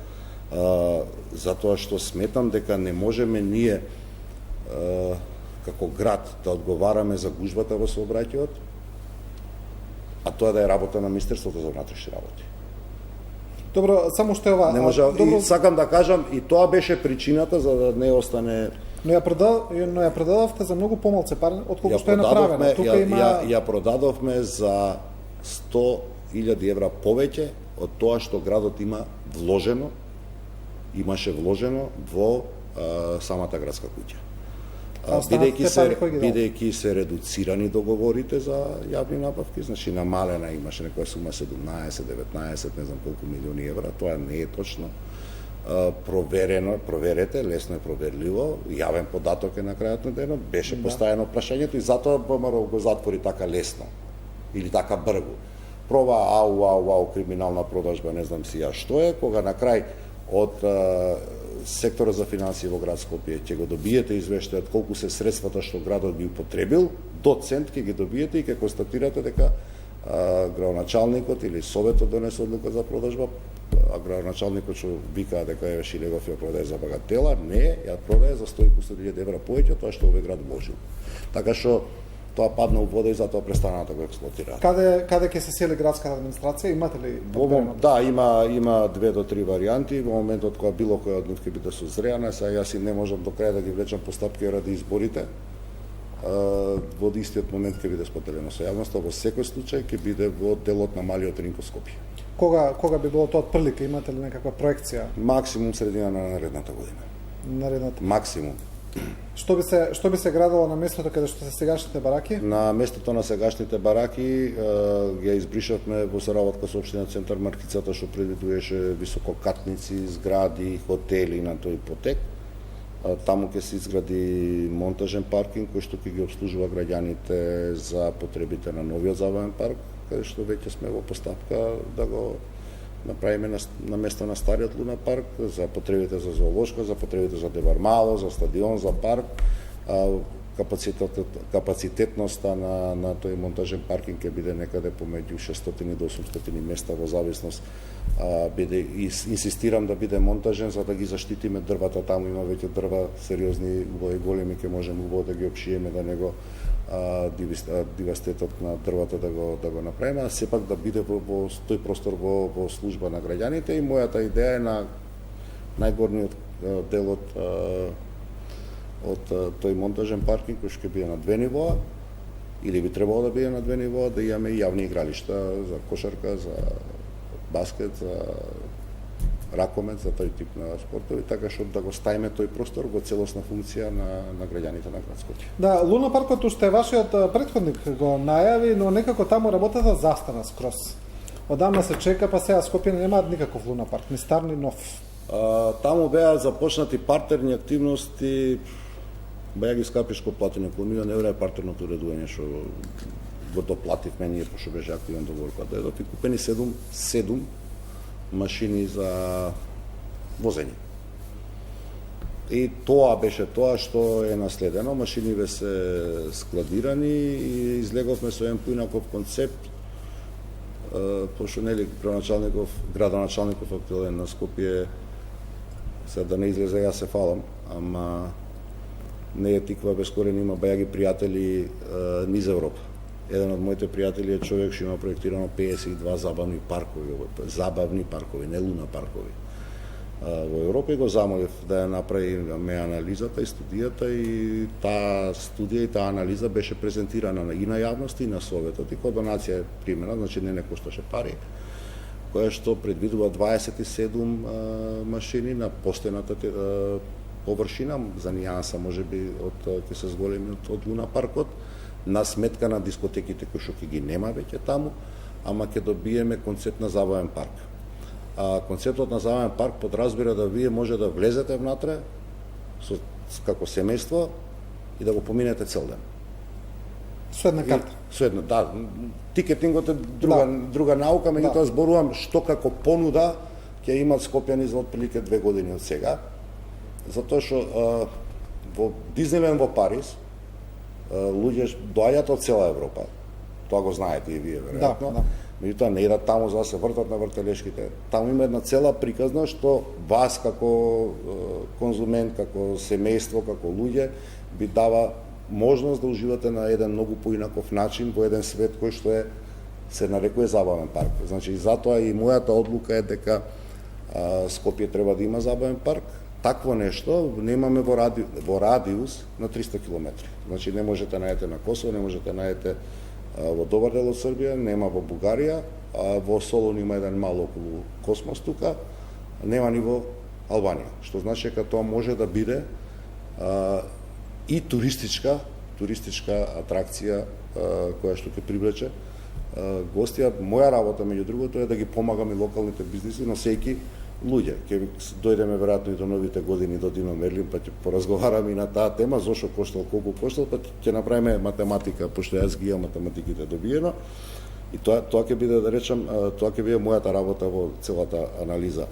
затоа што сметам дека не можеме ние како град да одговараме за гужбата во сообраќајот, а тоа да е работа на Министерството за внатрешни работи. Добро, само што е ова. Не може, добро, и сакам да кажам, и тоа беше причината за да не остане. но ја продадовте за многу помалце пари отколку што е направено. Тука има ја продадовме за 100.000 евра повеќе од тоа што градот имаше вложено во самата градска куќа. Бидејќи се редуцирани договорите за јавни набавки, значи намалена имаше некоја сума 17, 19, не знам колку милиони евра, тоа не е точно проверете, лесно е проверливо, јавен податок е на крајот на денот, беше поставено прашањето и затоа ВМРО го затвори така лесно или така бргу. Проба ау, криминална продажба, не знам си ја што е, кога на крај од секторот за финансии во град Скопје ќе го добиете извештајот колку се средствата што градот ги употребил, до цент ќе ги добиете и ќе констатирате дека градоначалникот или советот донесе одлука за продажба, а градоначалникот што вика дека е Шилегов ја продаде за багатела, не, ја продаде за 150.000 евра повеќе тоа што овој град вложил. Така што тоа падна у вода и затоа престана да го експлоатира. Каде ќе се сели градската администрација? Имате ли? Да, има 2 до 3 варијанти. Во моментот кога било која од нив ќе биде созреана, сега јас и не можам до крај да ги влечам постапки ради изборите. Во истиот момент ќе биде споделено со јавноста, во секој случај ќе биде во делот на малиот Ринко Скопје. Кога би било тоа отприлика? Имате ли некаква проекција? Максимум средина на наредната година. Максимум. Што би се градило на местото каде што се сегашните бараки? На местото на сегашните бараки ја избришавме во соработка со општина Центар маркицата што предвидуваше висококатници, згради, хотели на тој потек. Таму ќе се изгради монтажен паркинг кој што ќе ги обслужува граѓаните за потребите на новиот забавен парк, каде што веќе сме во постапка да го направиме на место на стариот Луна парк, за потребите за зоолошка, за потребите за Девармало, за стадион, за парк. Капацитетноста на тој монтажен паркинг ќе биде некаде помеѓу 600 до 800 места во зависност. Инсистирам да биде монтажен за да ги заштитиме дрвата, таму има веќе дрва сериозни, убави големи, ќе можеме убаво да ги опшиеме, да него дивастетот на дрвата да го направиме, а сепак да биде во тој простор во служба на граѓаните. И мојата идеја е на најгорниот дел од тој монтажен паркинг кој ќе биде на 2 нивоа, или би требало да биде на 2 нивоа, да имаме и јавни игралишта за кошарка, за баскет, за ракомет, за тој тип на спортови, така што да го ставиме тој простор во целосна функција на граѓаните на град Скопје. Да, Луна паркот уште вашиот претходник го најави, но некако таму работата застана скроз. Одамна се чека, па сега Скопје немаат никаков Луна парк, ни стар ни нов. Таму беа започнати партерни активности, беа ги скапишко платени економија, не вреде партерното уредување што го доплативме ние пошто беше активен договор кога дојдов и купени 7 машини за возење. И тоа беше тоа што е наследено, машиниве се складирани и излеговме со еден поинаков концепт, пошто нели градоначалников актуелен на Скопје, сега да не излезе јас се фалам, ама не е тиква без корен, има бајаги пријатели низ Европа. Еден од моите пријатели е човек што има проектирано 52 забавни паркови, не луна паркови. Во Европа и го замолив да ја направиме анализата и студијата, и таа студија и таа анализа беше презентирана и на јавност и на Советот, и кој донација е примена, значи не кошташе пари, која што предвидува 27 машини на постојната површина, за нијанса можеби ќе се зголеми од Луна паркот, на сметка на дискотеките кои што ќе ги нема веќе таму, ама ќе добиеме концепт на забавен парк. Концептот на забавен парк подразбира да вие може да влезете внатре како семејство и да го поминете цел ден. Со една карта. Со една, да. Тикетингот е друга наука, меѓутоа зборувам што како понуда ќе имат скопјани за отприлike 2 години од сега. Затоа што во Дизниленд во Париз луѓе доаѓаат од цела Европа. Тоа го знаете и вие веројатно. Да. Меѓутоа не идат таму за да се вртат на вртелешките. Таму има една цела приказна што вас како конзумент, како семејство, како луѓе би дава можност да уживате на еден многу поинаков начин во еден свет кој што се нарекува забавен парк. Значи, затоа и мојата одлука е дека Скопје треба да има забавен парк. Такво нешто немаме во радиус на 300 км. Значи, не можете најдете на Косово, не можете најдете во добар дел од Србија, нема во Бугарија, во Солун има еден мал околу Космос тука, нема ни во Албанија. Што значи дека тоа може да биде и туристичка атракција која што ќе привлече гостија. Моја работа, меѓу другото, е да ги помагам и локалните бизниси, носејќи луѓе. Ќе дојдеме веројатно и до новите години до Дино Мерлин, па ќе поразговараме и на таа тема, зошто коштал, колку коштал, па ќе направиме математика, пошто јас ги имам математиките добиено. И тоа ќе биде, да речам, тоа ќе биде мојата работа во целата анализа.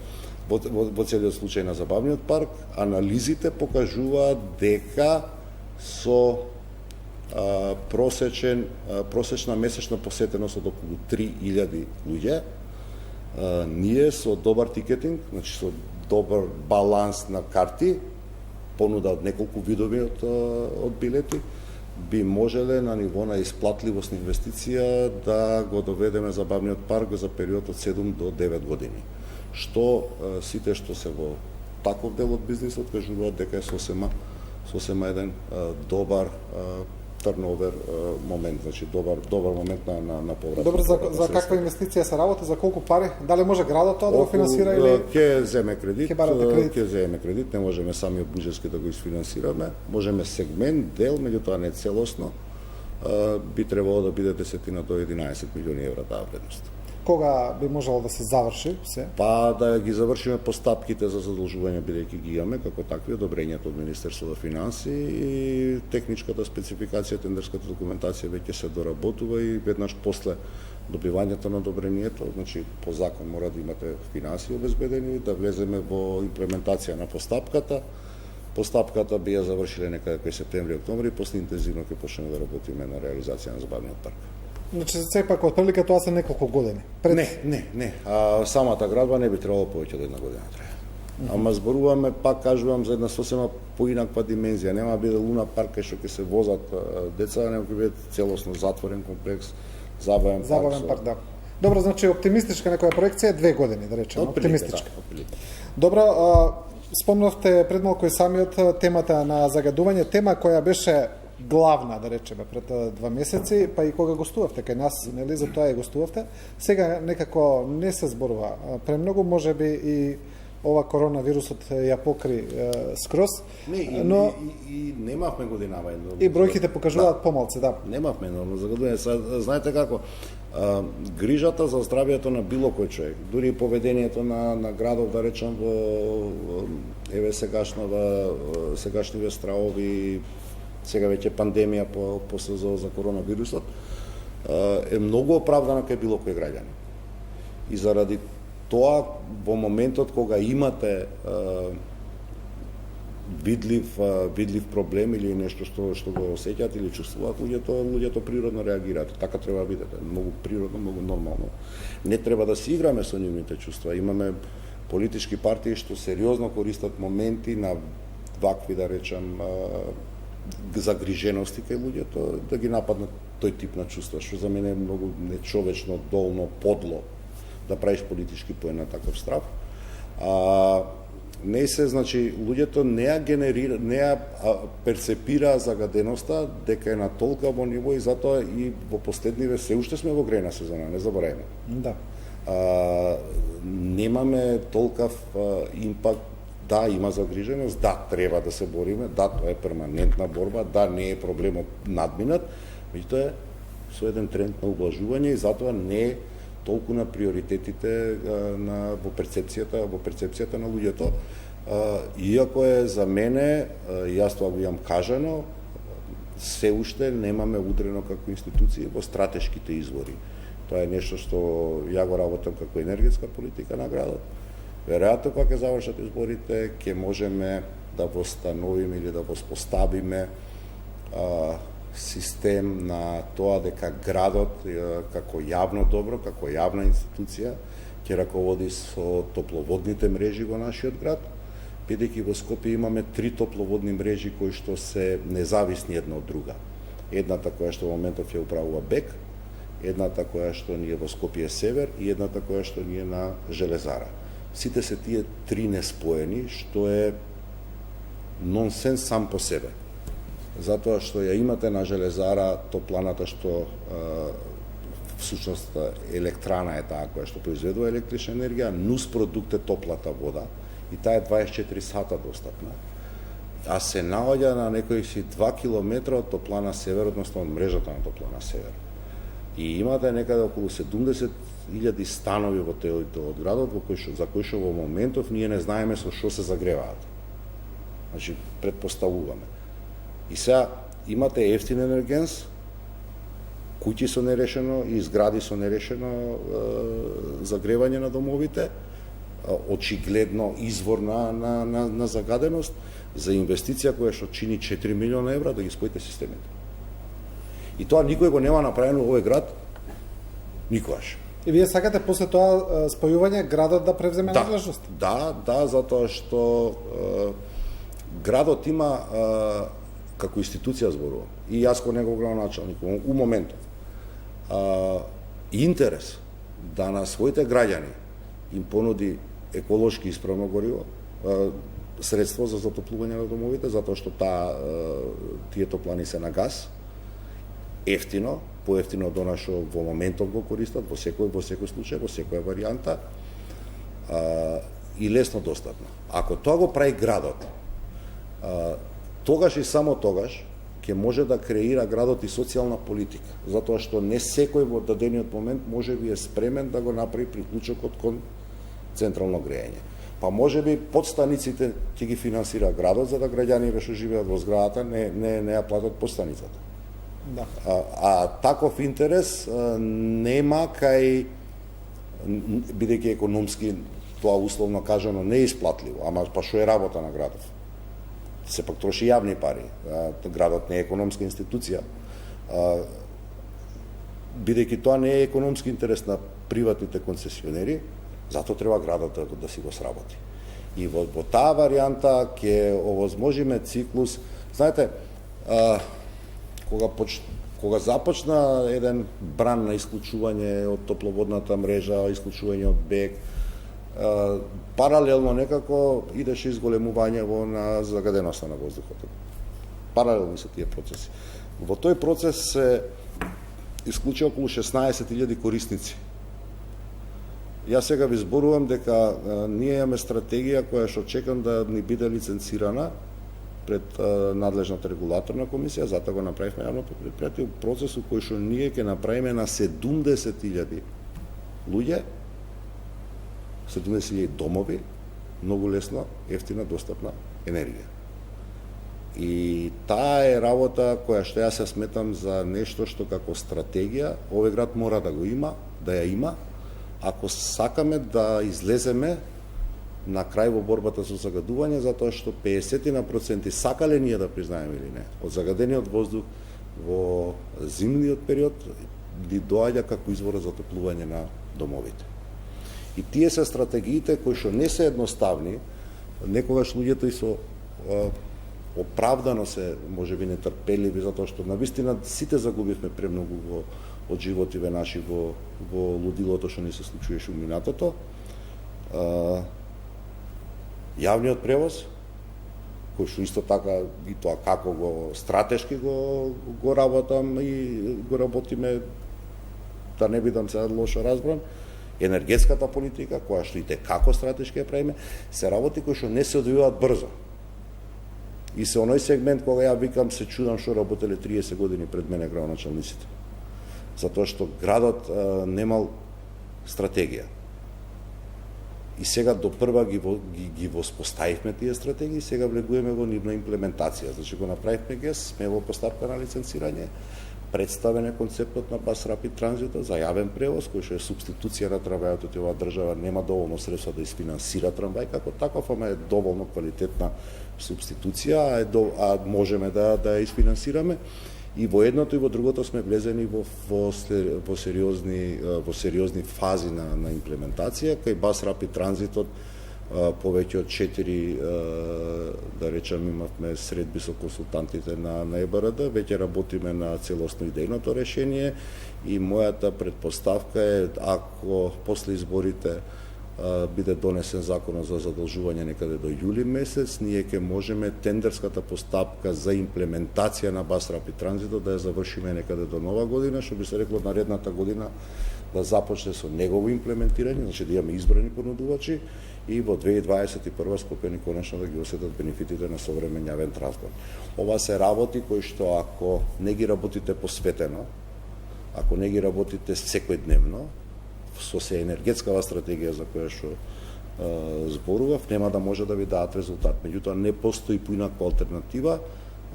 Во целиот случај на забавниот парк, анализите покажуваат дека со просечна месечна посетеност од околу 3000 луѓе, ние со добар тикетинг, значи со добар баланс на карти, понуда од неколку видови од билети, би можеле на ниво на исплатливост на инвестиција да го доведеме забавниот парк за период од 7 до 9 години. Што сите што се во таков дел од бизнисот кажуваат дека е сосема еден добар турновер момент, значи добар момент на поврат. Добро, за каква инвестиција се работи, за колку пари? Дали може градот тоа да го финансира или ќе земе кредит? Ќе земеме кредит, не можеме сами буџетски да го isfinansirаме, можеме сегмент, дел, меѓутоа не целосно. Би требало да биде 10 до 11 милиони евра таа вредност. Кога би можело да се заврши се? Па да ги завршиме постапките за задолжување, бидејќи ги имаме како такви, одобрението од Министерството за финанси и техничката спецификација, тендерската документација веќе се доработува и веднаш после добивањето на одобрението, значи по закон мора да имате финансии обезбедени, да влеземе во имплементација на постапката. Постапката би ја завршиле некаде кај септември-октомври, после интензивно ќе почнеме да работиме на реализација на забавниот парк. Значи, сепак, отприлика тоа се неколку години. Не. Самата градба не би требало повеќе од една година трае. Ама зборуваме, пак кажувам, за една сосема поинаква димензија. Нема да биде луна парк кај што ќе се возат деца, нема ќе биде целосно затворен комплекс, забавен парк. Да. Добро, значи оптимистичка некоја проекција 2 години, да речеме, оптимистичка. Да, Добро, спомнавте пред малку и самиот темата на загадување, тема која беше главна, да речеме, пред 2 месеци, па и кога гостувавте кај нас, нели, за тоа и гостувавте. Сега некако не се зборува премногу, можеби и ова коронавирусот ја покри скроз. Но и немавме годинава. И бројките покажуваат помалце, да. Немавме нормално загадување. Знаете како, грижата за здравието на било кој човек, дури и поведението на градов, да речам, во еве сегашниве стравови, сега веќе пандемија по за коронавирусот, е многу оправдана кај било кој граѓанин. И заради тоа, во моментот кога имате видлив проблем или нешто што го осеќаат или чувствуваат, луѓето природно реагираат. Така треба да биде, многу природно, многу нормално. Не треба да си играме со нивните чувства. Имаме политички партии што сериозно користат моменти на вакви, да речам, загрижености кај луѓето, да ги нападнат тој тип на чувства, што за мене е многу нечовечно, долно, подло да правиш политички поен на таков страв. Не се, значи, луѓето не ја перцепира загаденоста дека е на толка во ниво и затоа и во последниве се уште сме во грејна сезона, не заборајме. Да. Немаме толкав импакт. Да, има загриженост, да, треба да се бориме, да, тоа е перманентна борба, да, не е проблемот надминат, меѓутоа е со еден тренд на облажување и затоа не е толку на приоритетите во перцепцијата на луѓето. Иако е за мене, јас тоа го имам кажано, се уште немаме удрено како институција во стратешките извори. Тоа е нешто што ја го работам како енергетска политика на градот. Веројатно кога ќе завршат изборите, ќе можеме да восстановиме или да воспоставиме систем на тоа дека градот како јавно добро, како јавна институција ќе раководи со топловодните мрежи во нашиот град, бидејќи во Скопје имаме 3 топловодни мрежи кои што се независни една од друга. Едната која што во моментов ја управува БЕК, едната која што ни е во Скопје Север и едната која што ни е на Железара. Сите се тие 3 неспоени, што е нонсенс сам по себе. Затоа што ја имате на Железара топланата што всушност електрана е таа која што произведува електрична енергија, нус продукт е топлата вода и таа е 24 сата достапна. А се наоѓа на некои си 2 километра од топлана Север, односно од мрежата на топлана Север. И имате некаде околу 70.000 станови во од градот за кои што во моментов ние не знаеме со што се загреваат. Значи, предпоставуваме. И сега имате ефтин енергенс, куќи со нерешено и згради со нерешено загревање на домовите, очигледно извор на загаденост за инвестиција која што чини 4 милиона евра да ги споите системите. И тоа никој го нема направено во овој град никогаш. И вие сакате после тоа спојување градот да превземе надлежност? Да, затоа што градот има како институција зборува. И јас кој негов градоначалник у моментот интерес да на своите граѓани им понуди еколошки исправно гориво, средство за затоплување на домовите, затоа што тие топлани се на газ, ефтино, поевтино од она што во моментот го користат, во секој случај, во секоја варијанта, и лесно достапно. Ако тоа го прави градот, тогаш и само тогаш ќе може да креира градот и социјална политика, затоа што не секој во дадениот момент може би е спремен да го направи приклучокот кон централно грејење. Па може би подстаниците ќе ги финансира градот за да граѓаните што живеат во зградата не ја платат подстаницата. Да. А таков интерес нема кај, бидејќи економски тоа условно кажано не е исплатливо, ама па што е работа на градот? Сепак троши јавни пари. Градот не е економска институција. Бидејќи тоа не е економски интерес на приватните концесионери, затоа треба градот да си го сработи. И во таа варијанта ќе овозможиме циклус. Знаете, кога започна еден бран на исклучување од топловодната мрежа, исклучување од БЕК, паралелно некако идеше изголемување на загаденоста на воздухот. Паралелно се тие процеси. Во тој процес се исклучи околу 16.000 корисници. Јас сега ви зборувам дека ние имаме стратегија која што чекам да ни биде лиценцирана пред надлежната регулаторна комисија, затоа го направивме јавното предпријатие, процес у кој што ние ќе направиме на 70.000 луѓе, 70.000 домови, многу лесно, ефтина, достапна енергија. И таа е работа која што јас ја сметам за нешто што како стратегија овој град мора да го има, да ја има, ако сакаме да излеземе на крај во борбата со загадување, затоа што 50% сакале ние да признаеме или не, од загадениот воздух во зимниот период ни доаѓа како извор за затоплување на домовите. И тие се стратегиите кои што не се едноставни, некогаш луѓето и со оправдано се можеби нетрпеливи, затоа што навистина сите загубивме премногу од животиве наши во лудилото што ни се случуваше во минатото. Јавниот превоз, кој што исто така и тоа како го стратешки го работам и го работиме, да не бидам сега лошо разбран, енергетската политика, која што и како стратешки ја правиме, се работи кои што не се одвиваат брзо. И се оној сегмент кога ја викам се чудам што работеле 30 години пред мене градоначалниците. Затоа што градот немал стратегија. И сега до прва ги воспоставивме тие стратегии, сега влегуваме во нивна имплементација. Значи го направивме ГЕС, сме во постапка на лиценцирање, представен е концептот на Bus Rapid Transit за јавен превоз, кој што е субституција на трамвајот, оваа држава нема доволно средства да isfinansира трамвај како таков, ама е доволно квалитетна субституција, а можеме да ја isfinansираме. И во едното и во другото сме влезени во сериозни фази на имплементација. Кај Bus Rapid Transit повеќе од 4, да речем, имавме средби со консултантите на ЕБРД, веќе работиме на целосно идејното решение и мојата предпоставка е, ако после изборите биде донесен законот за задолжување некаде до јули месец, ние ќе можеме тендерската постапка за имплементација на Bus Rapid Transit да ја завршиме некаде до нова година, што би се рекло наредната година да започне со негово имплементирање, значи да имаме избрани понудувачи и во 2021 Скопје конечно да ги осетат бенефитите на современ јавен транспорт. Ова се работи кои што ако не ги работите посветено, ако не ги работите секојдневно, со се енергетскава стратегија за која што зборував, нема да може да ви дадат резултат. Меѓутоа не постои поинаква алтернатива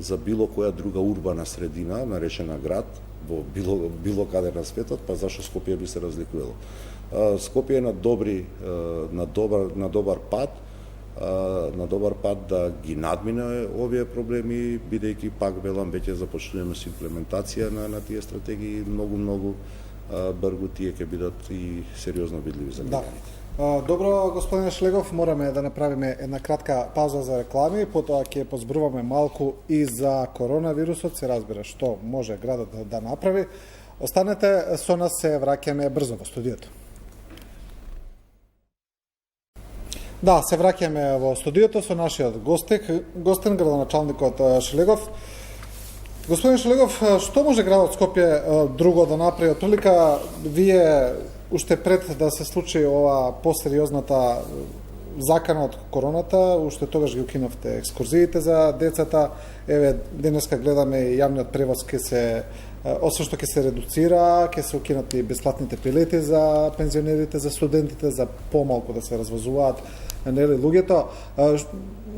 за било која друга урбана средина, наречена град, во било каде на светот, па зашто Скопје би се разликувало. Скопје е на добар пат да ги надмине овие проблеми, бидејќи пак велам веќе започнуваме со имплементација на тие стратегии, многу бргу тие ќе бидат и сериозно видливи за граѓаните. Добро, господине Шлегов, мораме да направиме една кратка пауза за реклами, потоа ќе позборуваме малку и за коронавирусот, се разбира што може градот да направи. Останете со нас, се враќаме брзо во студиото. Да, се враќаме во студиото со нашиот гостин, градоначалникот Шлегов. Господин Шлегов, што може градот Скопје друго да направи? Отприлика, вие уште пред да се случи ова посериозната закана од короната, уште тогаш ги укинавте екскурзиите за децата. Еве, денеска гледаме и јавниот превоз ќе се, освен што ќе се редуцира, ќе се укинат и бесплатните билети за пензионерите, за студентите, за помалку да се развозуваат нели луѓето.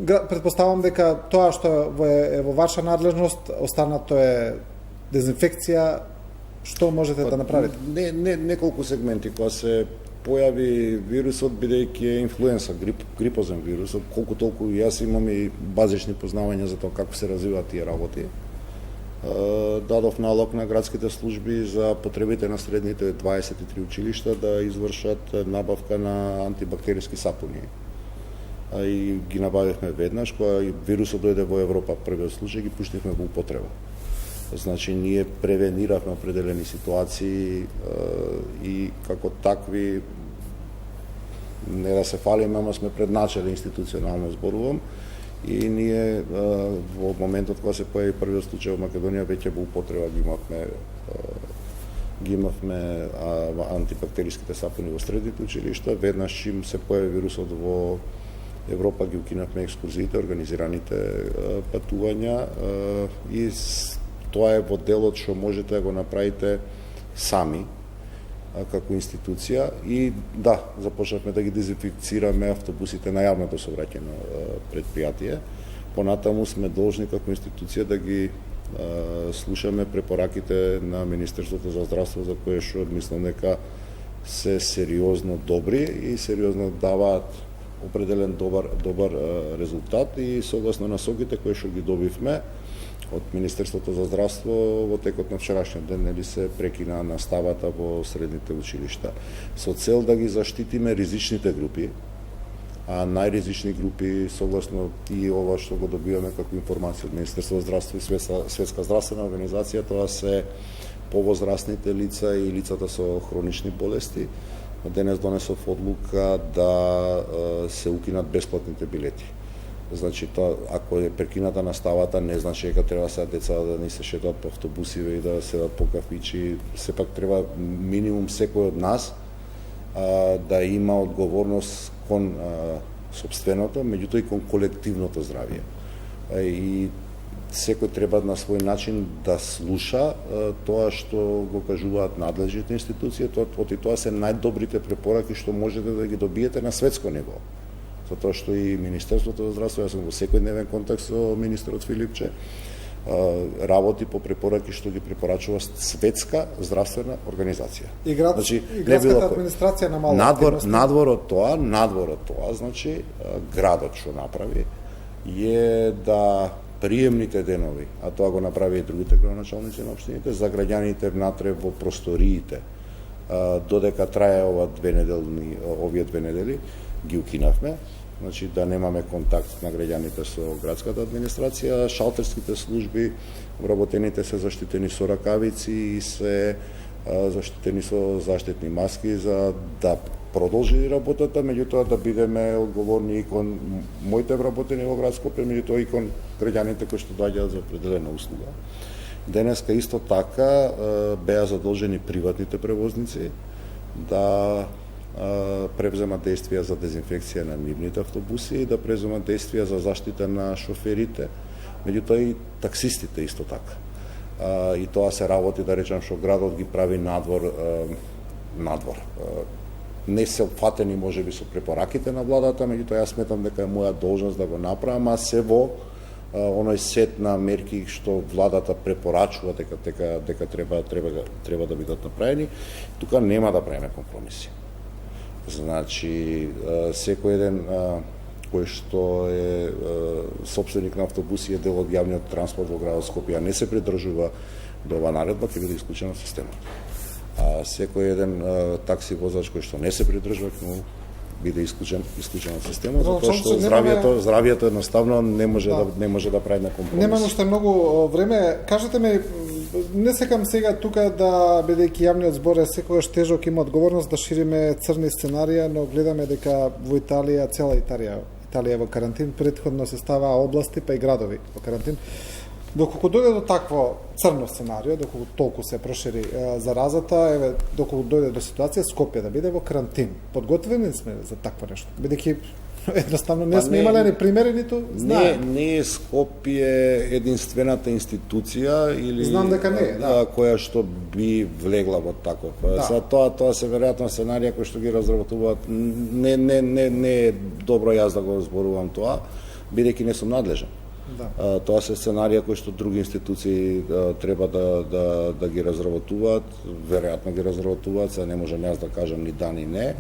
Предпоставам дека тоа што е во ваша надлежност, останато е дезинфекција, што можете да направите? Неколку сегменти. Кога се појави вирусот, бидејќи е инфлуенса, грипозен вирус, колку толку и јас имам и базични познавања за тоа како се развиваат тие работи. Дадов налог на градските служби за потребите на средните 23 училишта да извршат набавка на антибактериски сапуни. И ги набавивме веднаш, кога вирусот дојде во Европа, првиот случај ги пуштивме во употреба. Значи, ние превениравме определени ситуации и како такви, не да се фалиме, ама сме предначали институционално зборувам, и ние во моментот кога се појави првиот случај во Македонија, веќе во употреба ги имавме антибактериските сапуни во средните училишта. Веднаш чим се појави вирусот во Европа, ги укинавме екскурзиите, организираните патувања, и тоа е во делот што можете да го направите сами како институција. И да, започнавме да ги дезинфекцираме автобусите на јавното сообраќајно предпријатие. Понатаму сме должни како институција да ги слушаме препораките на Министерството за здравство, за кое што мислам дека се сериозно добри и сериозно даваат определен добар резултат, и согласно насоките кои што ги добивме од Министерството за здравство во текот на вчерашниот ден, нели, се прекина наставата во средните училишта со цел да ги заштитиме ризичните групи, а најризични групи, согласно и ова што го добиваме како информација од Министерството за здравство и Светска здравствена организација, тоа се повозрастните лица и лицата со хронични болести. Денес донесов одлука да се укинат бесплатните билети. Значи, тоа, ако е прекината наставата, не значи дека треба сега деца да не се шетат по автобусиве и да седат по кафичи. Сепак треба минимум секој од нас да има одговорност кон сопственото, меѓутоа и кон колективното здравје. И секој треба на свој начин да слуша тоа што го кажуваат надлежните институции, тоа се најдобрите препораки што можете да ги добиете на светско ниво. Затоа што и Министерството за здравство, јас сум во секојдневен контакт со министерот Филипче, работи по препораки што ги препорачува Светска здравствена организација. И градската администрација на мало активности. Надвор од тоа, значи, градот што направи е да приемните денови, а тоа го направи и другите градоначалници на општините, за граѓаните внатре во просториите, додека трае овие две недели, ги укинавме. Значи, да немаме контакт на граѓаните со градската администрација, шалтерските служби, вработените се заштитени со ракавици и се заштитени со заштитни маски за да продолжи работата, меѓутоа да бидеме одговорни и кон моите вработени во град Скопје, меѓутоа и кон граѓаните кои што доаѓаат за определена услуга. Денеска исто така беа задолжени приватните превозници да превземат действија за дезинфекција на нивните автобуси и да превземат действија за заштита на шоферите, меѓутоа и таксистите исто така. И тоа се работи, да речам, што градот ги прави надвор. Не се опфатени можеби со препораките на владата, меѓутоа јас сметам дека е моја должност да го направам, а се во оној сет на мерки што владата препорачува дека треба да бидат направени. Тука нема да правиме компромиси. Значи, секој еден кој што е сопственик на автобуси, е дел од јавниот транспорт во градот Скопје, не се придржува до ова наредба, ќе биде исклучен од системот. А секој еден такси возач кој што не се придржува, ќе биде исклучен од системот, затоа што здравјето едноставно не може да прави на компромис. Немаме уште многу време. Кажете ми, не секам сега тука да, бидејќи јавниот збор е секогаш тежок, има одговорност да шириме црни сценарија, но гледаме дека во Италија, цела Италија е во карантин, претходно се ставаа области па и градови во карантин. Доколку дојде до такво црно сценарио, доколку толку се прошири заразата, доколку дојде до ситуација Скопје да биде во карантин, подготвени сме за такво нешто? Бидејќи едноставно не сме имале ни примери, ниту знаеме. Не е Скопје единствената институција или знам дека не е, која што би влегла во таков. За тоа се веројатно сценарија кои што ги разработуваат. Не е добро јас да го зборувам тоа, бидејќи не сум надлежен. Да. Тоа се сценарија кои што други институции треба да ги разработуваат, веројатно ги разработуваат, сега не можам јас да кажам ни да ни не.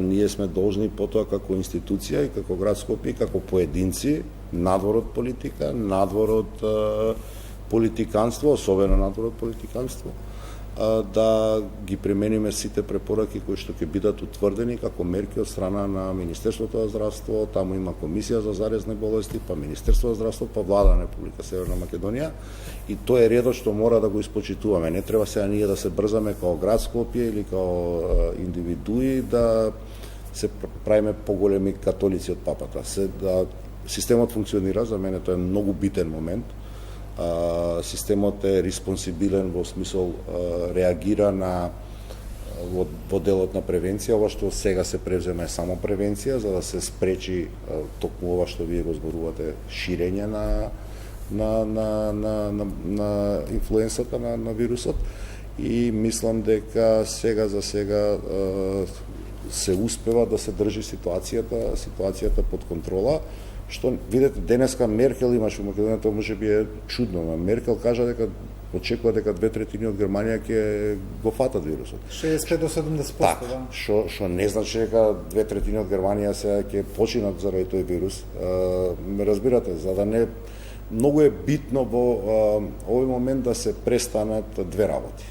Ние сме должни потоа како институција и како град Скопје и како поединци, надвор од политика, надвор од политиканство, особено надвор од политиканство, да ги примениме сите препораки кои што ќе бидат утврдени како мерки од страна на Министерството за здравство, таму има Комисија за заразни болести, па Министерство за здравство, па Влада на Република Северна Македонија, и тоа е редот што мора да го испочитуваме. Не треба сега ние да се брзаме како град Скопје или како индивидуи да се правиме поголеми католици од папата. Системот функционира, за мене тоа е многу битен момент. Системот е респонсибилен во смисол реагира на во делот на превенција. Ова што сега се превзема е само превенција за да се спречи токму ова што вие го зборувате, ширење на инфлуенсата на вирусот, и мислам дека сега за сега се успева да се држи ситуацијата под контрола. Што видите, денеска Меркел имаш во Македонија, тоа може би е чудно, но Меркел кажа дека очекува дека 2/3 од Германија ќе го фатат вирусот. 65 до 70%, така, да. Што не значи дека 2/3 од Германија сега ќе починат заради тој вирус. Ме разбирате, за да не многу е битно во овој момент да се престанат две работи.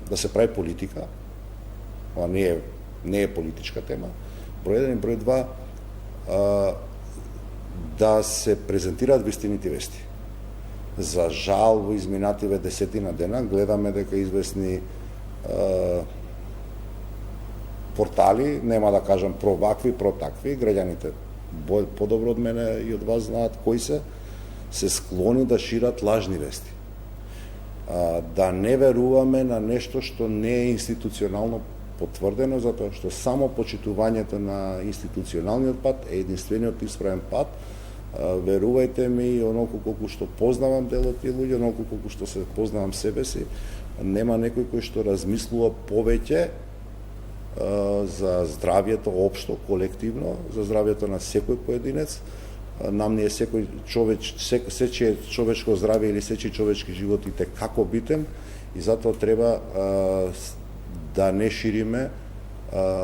Да се прави политика, ова не е политичка тема. Број 1 и број 2, да се презентираат вистините вести. За жал, во изминативе 10 дена гледаме дека известни портали, нема да кажам про вакви, про такви, граѓаните подобро од мене и од вас знаат кои се склони да шират лажни вести. Да не веруваме на нешто што не е институционално потврдено, затоа што само почитувањето на институционалниот пат е единствениот исправен пат. Верувајте ми, онолку колку што познавам делот и луѓе, онолку колку што се познавам себе си, нема некој кој што размислува повеќе за здравјето општо, колективно, за здравјето на секој поединец. Нам не е секој сечие човечко здравје или сечи човечки живот и те како битен, и затоа треба да не шириме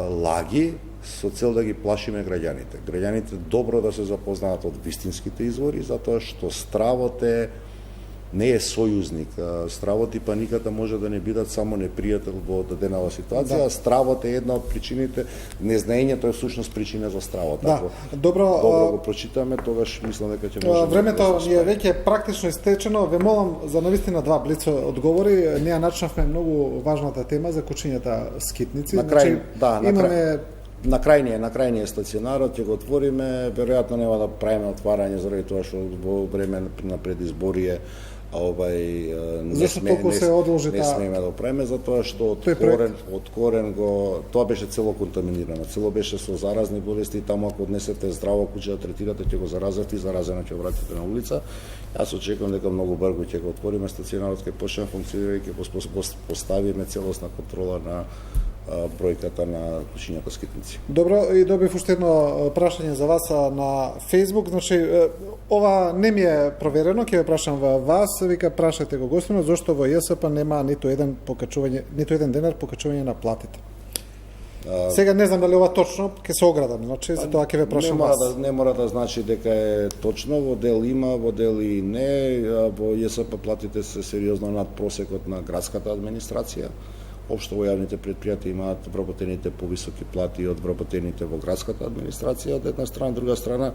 лаги со цел да ги плашиме граѓаните. Граѓаните добро да се запознаат од вистинските извори, затоа што стравот не е сојузник. Стравот и паниката може да не бидат само непријател во даденава ситуација, Да. Стравот е една од причините, незнаењето е всушност причина за стравот. Да. Ако Добро го прочитаме, тогаш мислам дека ќе може времето се ни е справи. веќе практично истечено. Ве молам за навистина 2 блиц одговори. Ние начнавме многу важната тема за кучињата скитници. На крај, имаме на крајниот стационарот ќе го отвориме, веројатно нема да правиме отварање заради тоа што во време на предизборие не смееме да правиме, затоа што од корен тоа беше цело контаминирано, цело беше со заразни болести, и таму ако однесете здраво куче да третирате, ќе го заразите и заразено ќе вратите на улица. Јас очекувам дека многу брзо ќе го отвориме стационарот, ќе почне функционира и ќе поставиме целосна контрола на бројката на кучињата скитници. Добро, и добив уште едно прашање за вас на Facebook. Значи, ова не ми е проверено, ќе ве прашам вас. Вика, прашајте го гостинот зошто во ЈСП нема ниту еден денар покачување на платите. Сега не знам дали ова точно, ќе се оградам, значи за тоа ќе ве прашам вас. Не мора да значи дека е точно, во дел има, во дел и не. Во ЈСП платите се сериозно над просекот на градската администрација. Општо во јавните предпријатија имаат вработените повисоки плати од вработените во градската администрација, од една страна, друга страна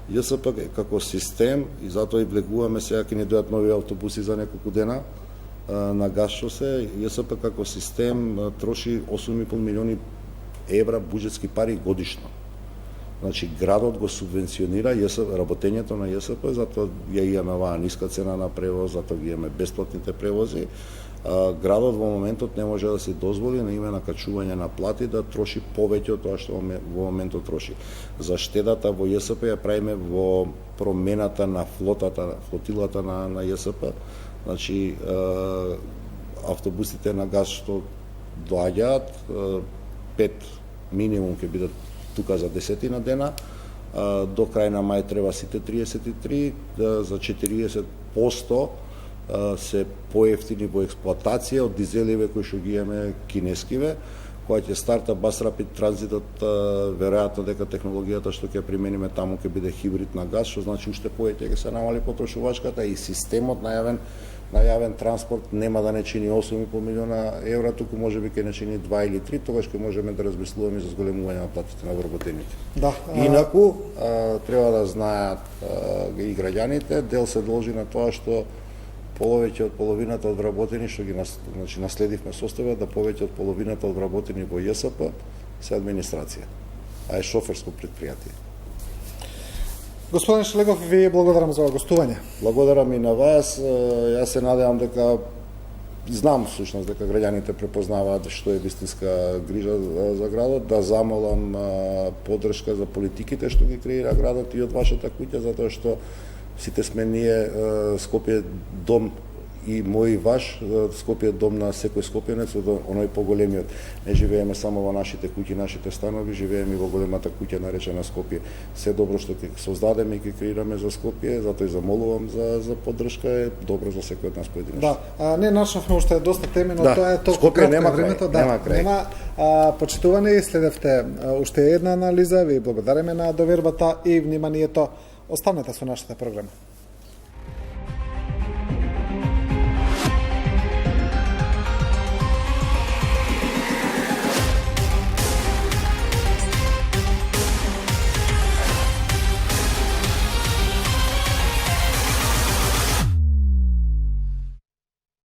ЈСП како систем, и затоа и влегуваме сега ќе ни дојдат нови автобуси за неколку дена на газ шосе. ЈСП како систем троши 8,5 милиони евра буџетски пари годишно. Значи градот го субвенционира работењето на ЈСП, затоа ја имаме оваа ниска цена на превоз, затоа ги имаме бесплатните превози. Градот во моментот не може да се дозволи на име на качување на плати да троши повеќе од тоа што во моментот троши. За штедата во ЈСП ја правиме во промената на флотилата на ЈСП. Значи автобусите на газ што доаѓаат, 5 минимум ќе бидат тука за 10 дена, До крај на мај треба сите 33, за 40% се поевтини во експлоатација од дизеливе кои што ги имаме кинескиве, кога ќе старта Bus Rapid Transit, веројатно дека технологијата што ќе примениме таму ќе биде хибрид на газ, што значи уште повеќе ќе се намали потрошувачката и системот на јавен транспорт нема да не чини 8,5 милиона евра, туку можеби ќе не чини 2 или 3, тогаш ќе можеме да размислуваме за зголемување на платите на вработените. Да. Инаку треба да знаат и граѓаните, дел се должи на тоа што повеќе од половината од вработени што ги наследивме составот, да повеќе од половината од вработени во ЈСП се администрација, а е шоферско предпријатие. Господин Шлегов, ви благодарам за гостување. Благодарам и на вас. Јас се надевам дека знам всушност дека граѓаните препознаваат што е вистинска грижа за градот, да замолам поддршка за политиките што ги креира градот и од вашата куќа, затоа што сите сме ние, Скопје дом и мој и ваш, Скопје дом на секој скопјанец, од оној поголемиот. Не живееме само во нашите куќи, нашите станови, живееме и во големата куќа наречена Скопје. Се добро што ќе создадеме и ќе креираме за Скопје, затоа и замолувам за поддршка, е добро за секој од нас поединечно. Да, не начнавме уште доста теми, но тоа е толку Скопје кратко нема времето. крај, нема крај. Нема почитувани, следевте уште една анализа, ви благодариме на довербата и вниманието. Останете со нашата програма.